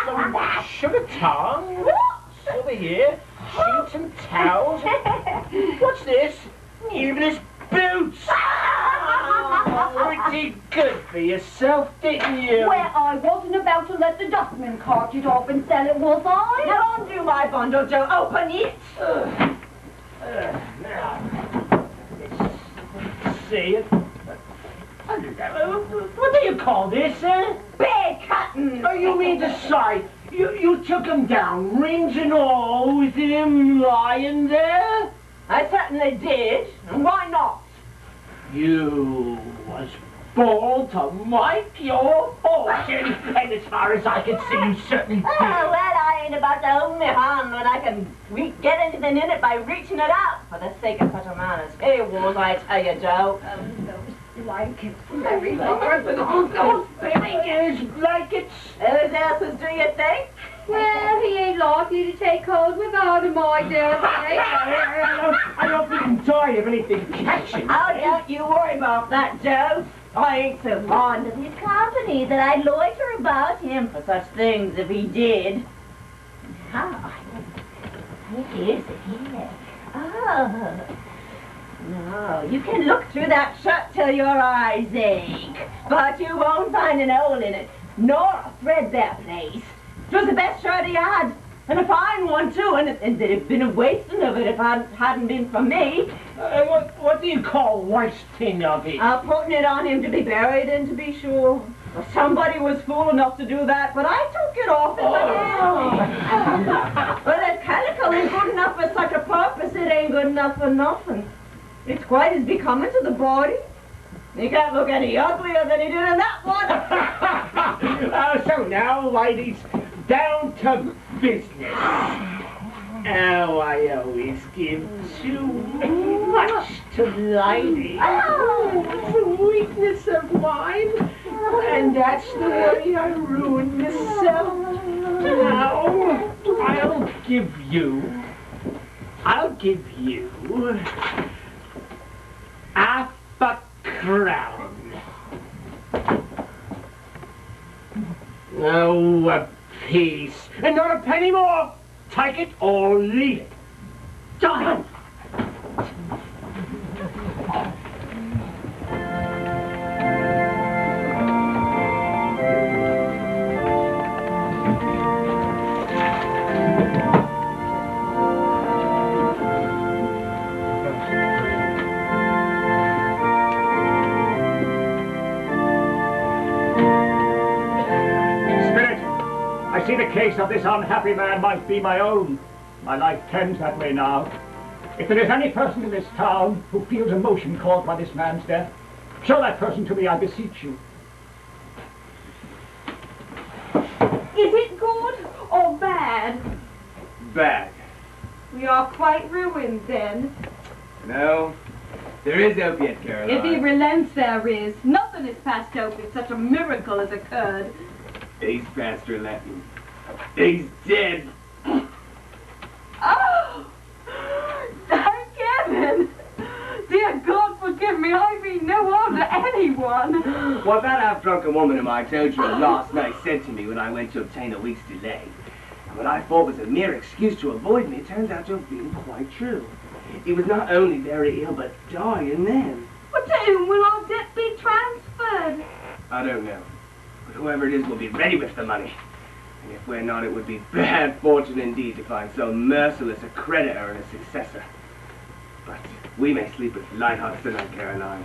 Some sugar tongs. Over here. Sheets and towels. What's this? Even his boots. Pretty good for yourself, didn't you? Well, I wasn't about to let the dustman cart it off and sell it, was I? Now undo my bundle, Joe. Open it. Now, let's see it. What do you call this, eh? Bed cutting. Oh, you mean to say you took him down, rings and all, with him lying there? I certainly did. And why not? You was born to make your fortune, and as far as I can see, you certainly did. Oh, well, I ain't about to hold my hand when I can get anything in it by reaching it out. For the sake of such a man as he was, I tell you, Joe. Blankets. Blankets. Whose else's do you think? Well, he ain't likely to take cold without him, I dare say. I don't think I'm tired of anything catching. Oh, don't you worry about that, Joe. I ain't so fond of his company that I'd loiter about him for such things if he did. Ah, what is it here? Oh. No, you can look through that shirt till your eyes ache, but you won't find an hole in it, nor a threadbare place. It was the best shirt he had, and a fine one too, and there'd have been a wasting of it if it hadn't been for me. What do you call wasting of it? Putting it on him to be buried in, to be sure. Well, somebody was fool enough to do that, but I took it off as a Well, if calico ain't good enough for such a purpose, it ain't good enough for nothing. It's quite as becoming to the body. He can't look any uglier than he did in that one. So now, ladies, down to business. Oh, I always give too much to ladies. Oh, it's a weakness of mine. And that's the way I ruin myself. Now, I'll give you I'll give you half a crown. Oh, a piece. And not a penny more. Take it or leave it. Done. I see the case of this unhappy man might be my own. My life tends that way now. If there is any person in this town who feels emotion caused by this man's death, show that person to me, I beseech you. Is it good or bad? Bad. We are quite ruined then. No, there is hope yet, Caroline. If he relents, there is. Nothing is past hope if such a miracle has occurred. He's past relenting. He's dead. Oh! Thank heaven! Dear God, forgive me, I mean no harm to anyone. What that half-drunken woman whom I told you of last night said to me when I went to obtain a week's delay, and what I thought was a mere excuse to avoid me, turns out to have been quite true. He was not only very ill, but dying then. But to whom will our debt be transferred? I don't know. But whoever it is will be ready with the money. And if we're not, it would be bad fortune indeed to find so merciless a creditor and a successor. But we may sleep with light hearts tonight, Caroline.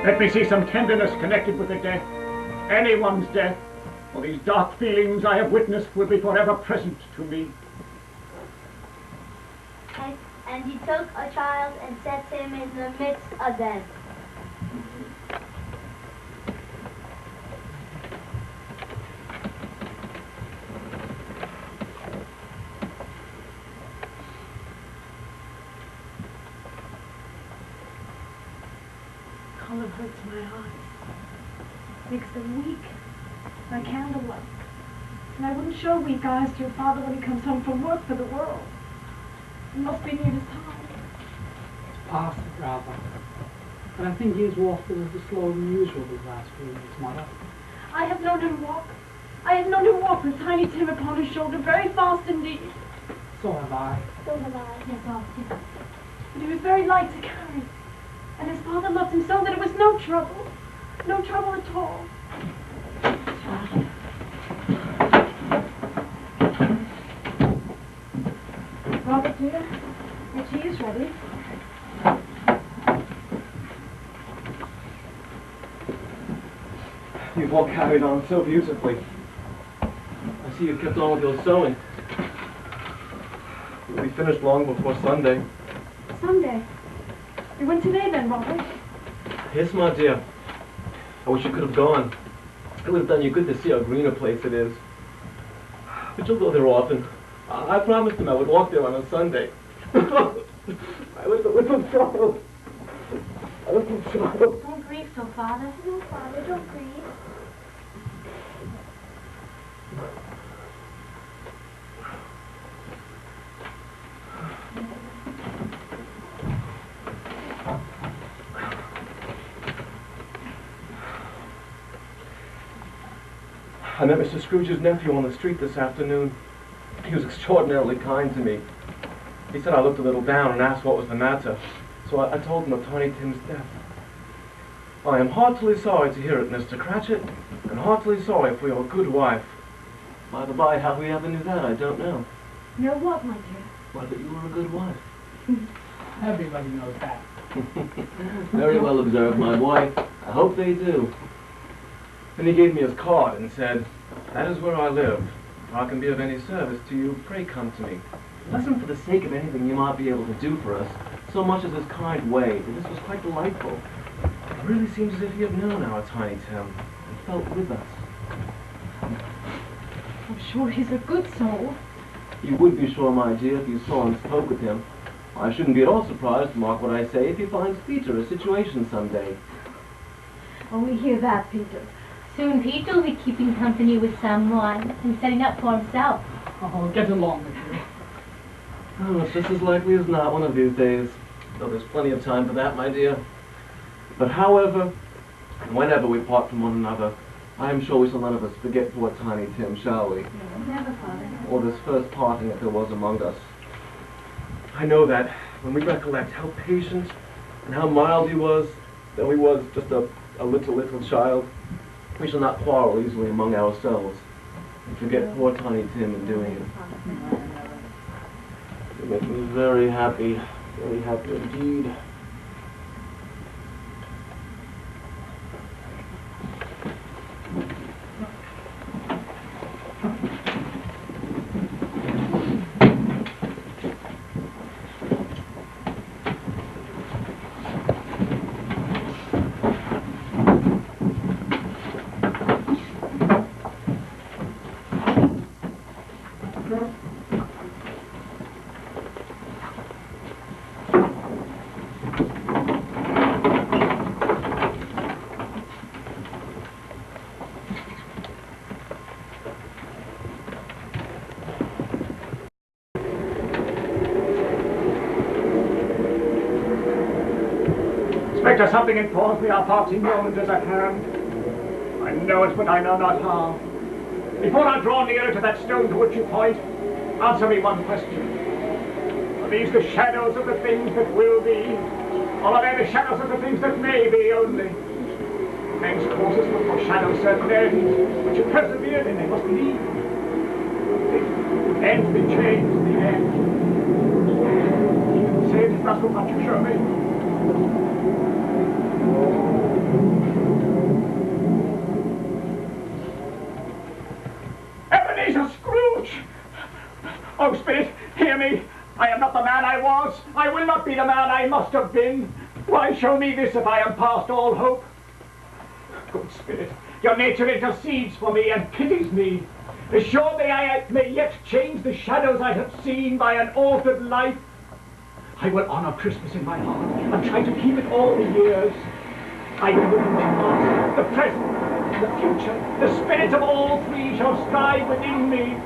Let me see some tenderness connected with the death, anyone's death, for these dark feelings I have witnessed will be forever present to me. And he took a child and set him in the midst of them. Color hurts my eyes, makes them weak, like candlelight. And I wouldn't show weak eyes to your father when he comes home from work for the world. It must be near his time. It's past it, rather. But I think he has walked a little slower than usual these last few weeks, Mother. I have known him walk. I have known him walk with Tiny Tim upon his shoulder, very fast indeed. So have I. So have I. Yes, often. But he was very light to carry. And his father loved him so that it was no trouble. No trouble at all. Robert, dear, your tea is ready. You've all carried on so beautifully. I see you've kept on with your sewing. You'll be finished long before Sunday. Sunday. You went today then, Robert? Yes, my dear. I wish you could have gone. It would have done you good to see how green a place it is. But you'll go there often. I promised him I would walk there on a Sunday. I was a little child. A little child. Don't grieve so, Father. No, Father, don't grieve. I met Mr. Scrooge's nephew on the street this afternoon. He was extraordinarily kind to me. He said I looked a little down and asked what was the matter. So I told him of Tiny Tim's death. I am heartily sorry to hear it, Mr. Cratchit, and heartily sorry for your good wife. By the by, how we ever knew that, I don't know. Know what, my dear? Why, that you were a good wife. Everybody knows that. Very well observed, my boy. I hope they do. Then he gave me his card and said, "That is where I live. If I can be of any service to you, pray come to me." It wasn't for the sake of anything you might be able to do for us, so much as his kind way, and this was quite delightful. It really seems as if he had known our Tiny Tim and felt with us. I'm sure he's a good soul. You would be sure, my dear, if you saw and spoke with him. I shouldn't be at all surprised, mark what I say, if he finds Peter a situation someday. Oh, we hear that, Peter. Soon Peter will be keeping company with someone and setting up for himself. Oh, get along with you. Oh, it's just as likely as not one of these days. Though there's plenty of time for that, my dear. But however, whenever we part from one another, I am sure we shall none of us forget poor Tiny Tim, shall we? Never, Father. Or this first parting that there was among us. I know that when we recollect how patient and how mild he was, though he was just a little child, we shall not quarrel easily among ourselves and forget poor Tiny Tim in doing it. It makes me very happy indeed. Inspector, something informs me our parting moment is at hand. I know it, but I know not how. Before I draw nearer to that stone to which you point, answer me one question. Are these the shadows of the things that will be, or are they the shadows of the things that may be only? Men's courses will foreshadow certain ends, which have persevered and they must leave. The ends be changed, the end. Say it, that's what you show me. Ebenezer Scrooge! Oh, Spirit, hear me. I am not the man I was. I will not be the man I must have been. Why show me this if I am past all hope? Good Spirit, your nature intercedes for me and pities me. Assuredly I may yet change the shadows I have seen by an altered life. I will honor Christmas in my heart and try to keep it all the years. I will the past, the present, the future, the spirit of all three shall strive within me.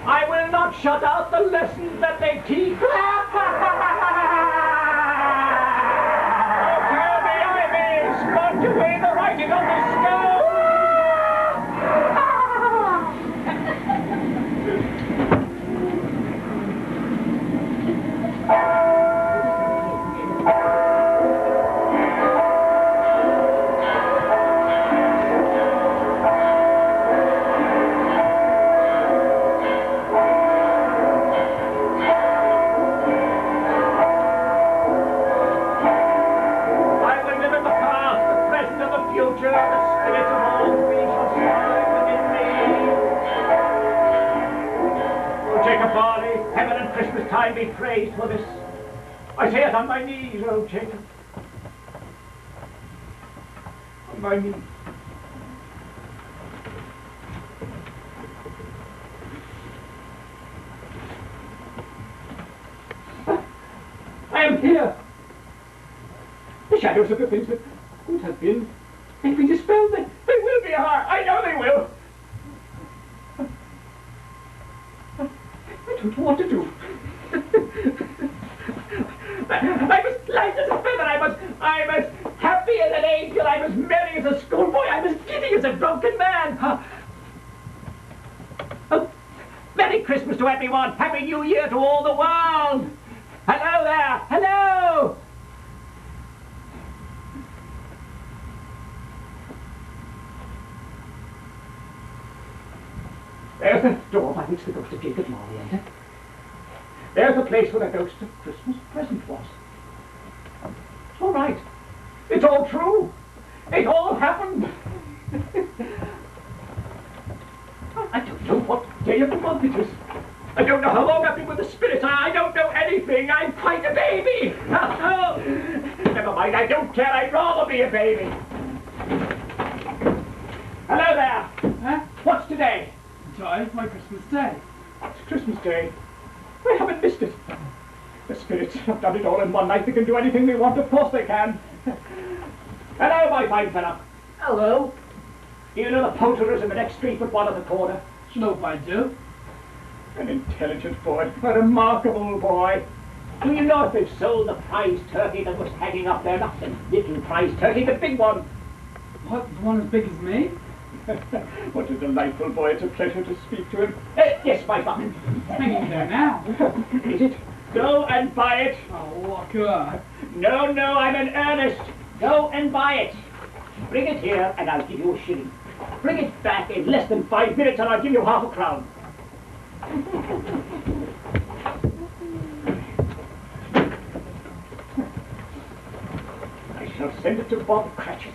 I will not shut out the lessons that they teach. Tell me I may smudge away the writing on the stone. Christmas time be praised for this. I say it on my knees, oh Jacob. On my knees. I am here. The shadows of the things that would have been, they've been dispelled. They will be. I know they will. I don't know what to do. I was light as a feather. I was happy as an angel. I was merry as a schoolboy. I was giddy as a drunken man. Christmas to everyone. Happy New Year to all the world. Hello there. Hello. There's the door by which the ghost of Jacob Marley entered. There's the place where the ghost of Christmas present was. It's all right. It's all true. It all happened. I don't know what day of the month it is. I don't know how long I've been with the spirits. I don't know anything. I'm quite a baby. Never mind, I don't care. I'd rather be a baby. Hello there. Huh? What's today? It's my Christmas Day. It's Christmas Day. I haven't missed it. The spirits have done it all in one night. They can do anything they want. Of course they can. Hello, my fine fella. Hello. You know the poulterers in the next street but one at the corner? Snow I do. An intelligent boy. A remarkable boy. Do you know if they've sold the prize turkey that was hanging up there? Not the little prize turkey, the big one. What, the one as big as me? What a delightful boy. It's a pleasure to speak to him. Yes, my son. It's hanging there now. Is it? Go and buy it. Oh, Walker. No, I'm in earnest. Go and buy it. Bring it here and I'll give you a shilling. Bring it back in less than 5 minutes and I'll give you half a crown. I shall send it to Bob Cratchit.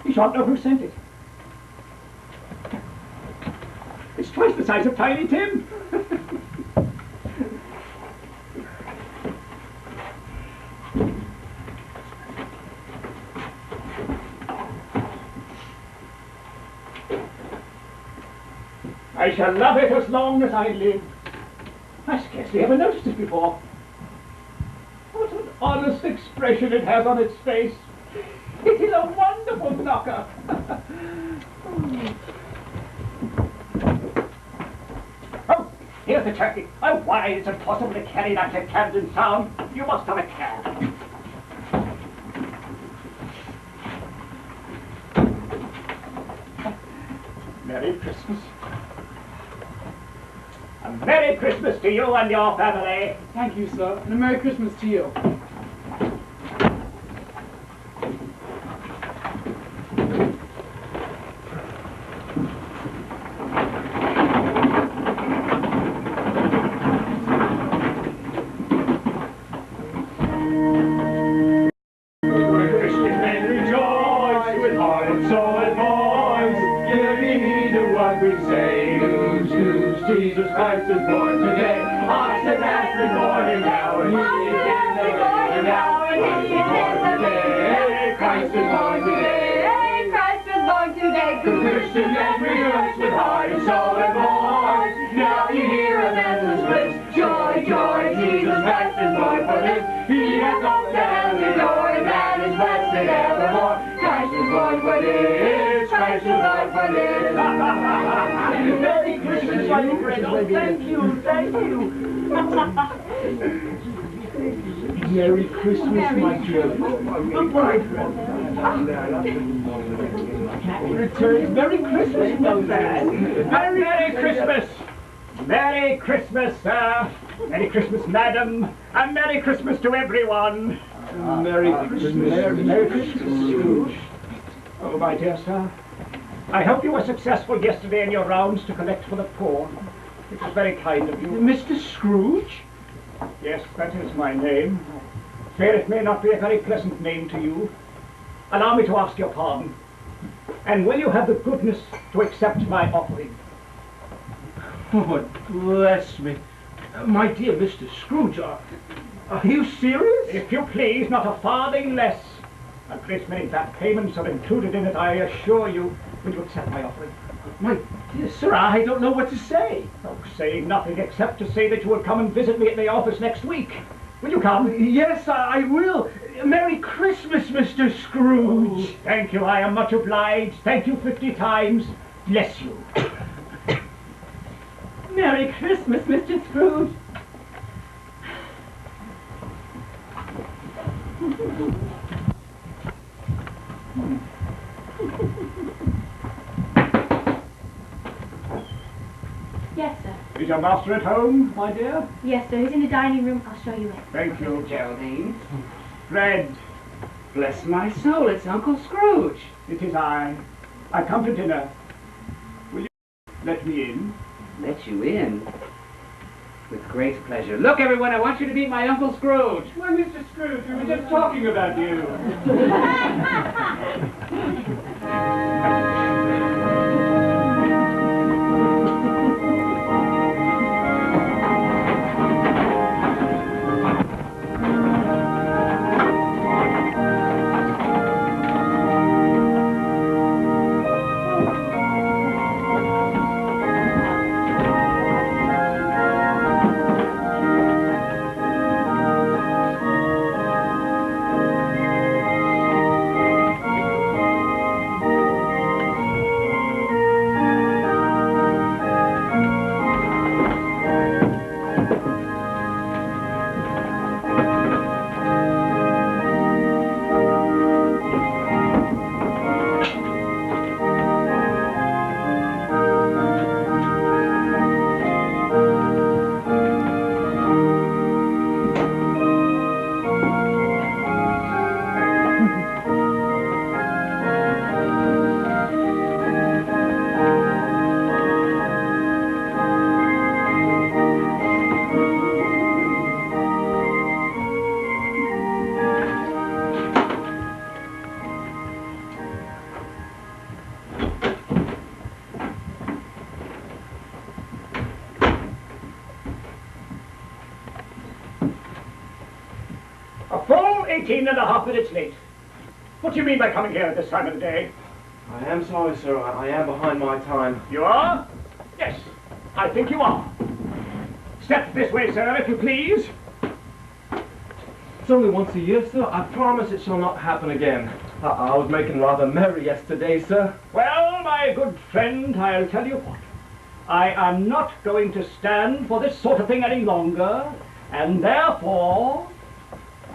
He shan't know who sent it. It's twice the size of Tiny Tim. I shall love it as long as I live. I scarcely ever noticed it before. What an honest expression it has on its face. It is a wonderful knocker. Oh, here's the turkey. Oh, why is it possible to carry that to Camden Town? You must have a cab. Merry Christmas. A Merry Christmas to you and your family. Thank you, sir. And a Merry Christmas to you. Jesus Christ is born today. Oxen has been born in our He is in the garden now, and He is born today. Christ is born today. Christ is born today. The Christian men rejoice with heart and soul and voice. Now you hear a man's lips. Joy, joy, Jesus Christ is born for this. He has opened the heavenly door, and man is blessed evermore. Christ is born for this. Christ is born for this. Merry Christmas, my friend. Oh, thank you, thank you. Merry Christmas, my dear. Goodbye, friend. Return. Merry Christmas, no man. Merry Christmas. Merry Christmas, sir. Merry Christmas, madam. And Merry Christmas to everyone. Merry Christmas. Merry Christmas. Oh, my dear sir. I hope you were successful yesterday in your rounds to collect for the poor. It was very kind of you. Mr. Scrooge? Yes, that is my name. Fear it may not be a very pleasant name to you. Allow me to ask your pardon. And will you have the goodness to accept my offering? Oh, bless me. My dear Mr. Scrooge, are you serious? If you please, not a farthing less. A great many back payments are included in it, I assure you. Will you accept my offering? My dear sir, I don't know what to say. Oh, say nothing except to say that you will come and visit me at the office next week. Will you come? Yes, I will. Merry Christmas, Mr. Scrooge. Oh, thank you, I am much obliged. Thank you 50 times. Bless you. Merry Christmas, Mr. Scrooge. Yes, sir. Is your master at home, my dear? Yes, sir. He's in the dining room. I'll show you in. Thank you. Geraldine. Fred, Bless my soul, it's Uncle Scrooge. it is I. I come to dinner. Will you let me in? Let you in. With great pleasure. Look, everyone, I want you to meet my Uncle Scrooge. Why, Mr. Scrooge, we were just talking about you. A full 18 and a half minutes late. What do you mean by coming here at this time of the day? I am sorry, sir. I am behind my time. You are? Yes, I think you are. Step this way, sir, if you please. It's only once a year, sir. I promise it shall not happen again. I was making rather merry yesterday, sir. Well, my good friend, I'll tell you what. I am not going to stand for this sort of thing any longer, and therefore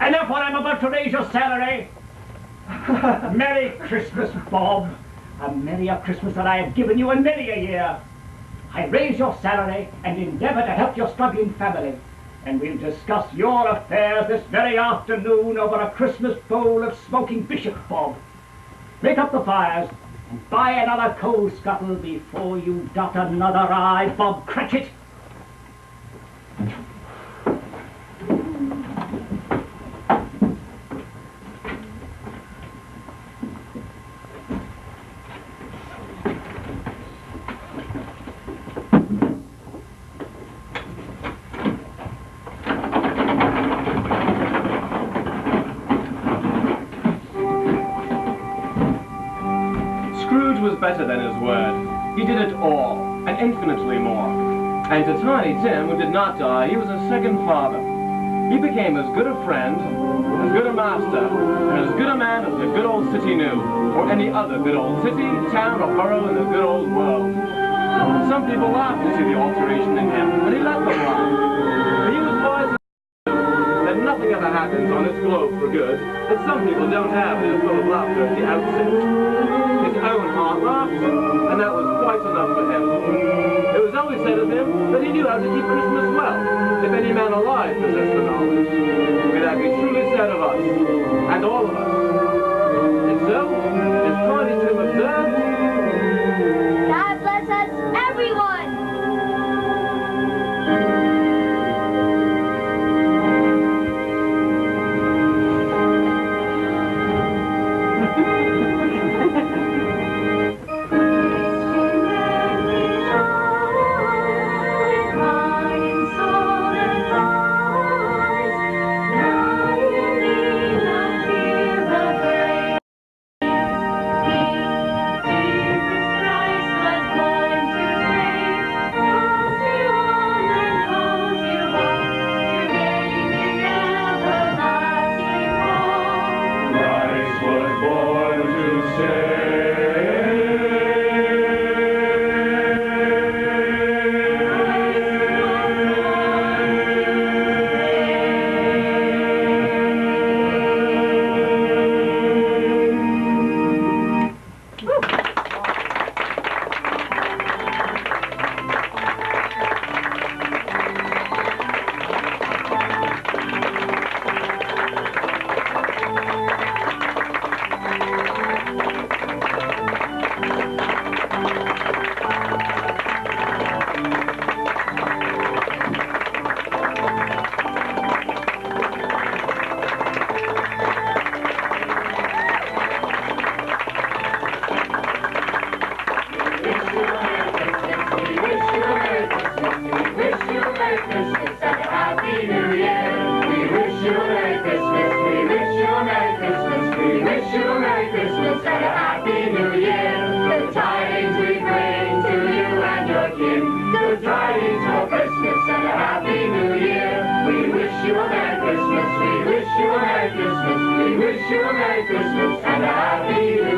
I'm about to raise your salary. Merry Christmas, Bob. A merrier Christmas than I have given you in many a year. I raise your salary and endeavour to help your struggling family. And we'll discuss your affairs this very afternoon over a Christmas bowl of smoking bishop, Bob. Make up the fires and buy another coal scuttle before you dot another I, Bob Cratchit. Scrooge was better than his word. He did it all, and infinitely more. And to Tiny Tim, who did not die, he was a second father. He became as good a friend, as good a master, and as good a man as the good old city knew, or any other good old city, town, or borough in the good old world. Some people laughed to see the alteration in him, and he let them laugh. But he was wise enough that nothing ever happens on this globe for good that some people don't have his full of laughter at the outset. His own heart laughed, and that was quite enough for him. It was always said of him that he knew how to keep Christmas well, if any man alive possessed the knowledge. May that be truly said of us, and all of us. And so, as Tiny Tim observed, God bless us, everyone! Heart and soul Christmas and a Happy New Year. The tidings we bring to you and your kin. Good tidings for Christmas and a Happy New Year. We wish you a Merry Christmas. We wish you a Merry Christmas. We wish you a Merry Christmas and a Happy New Year.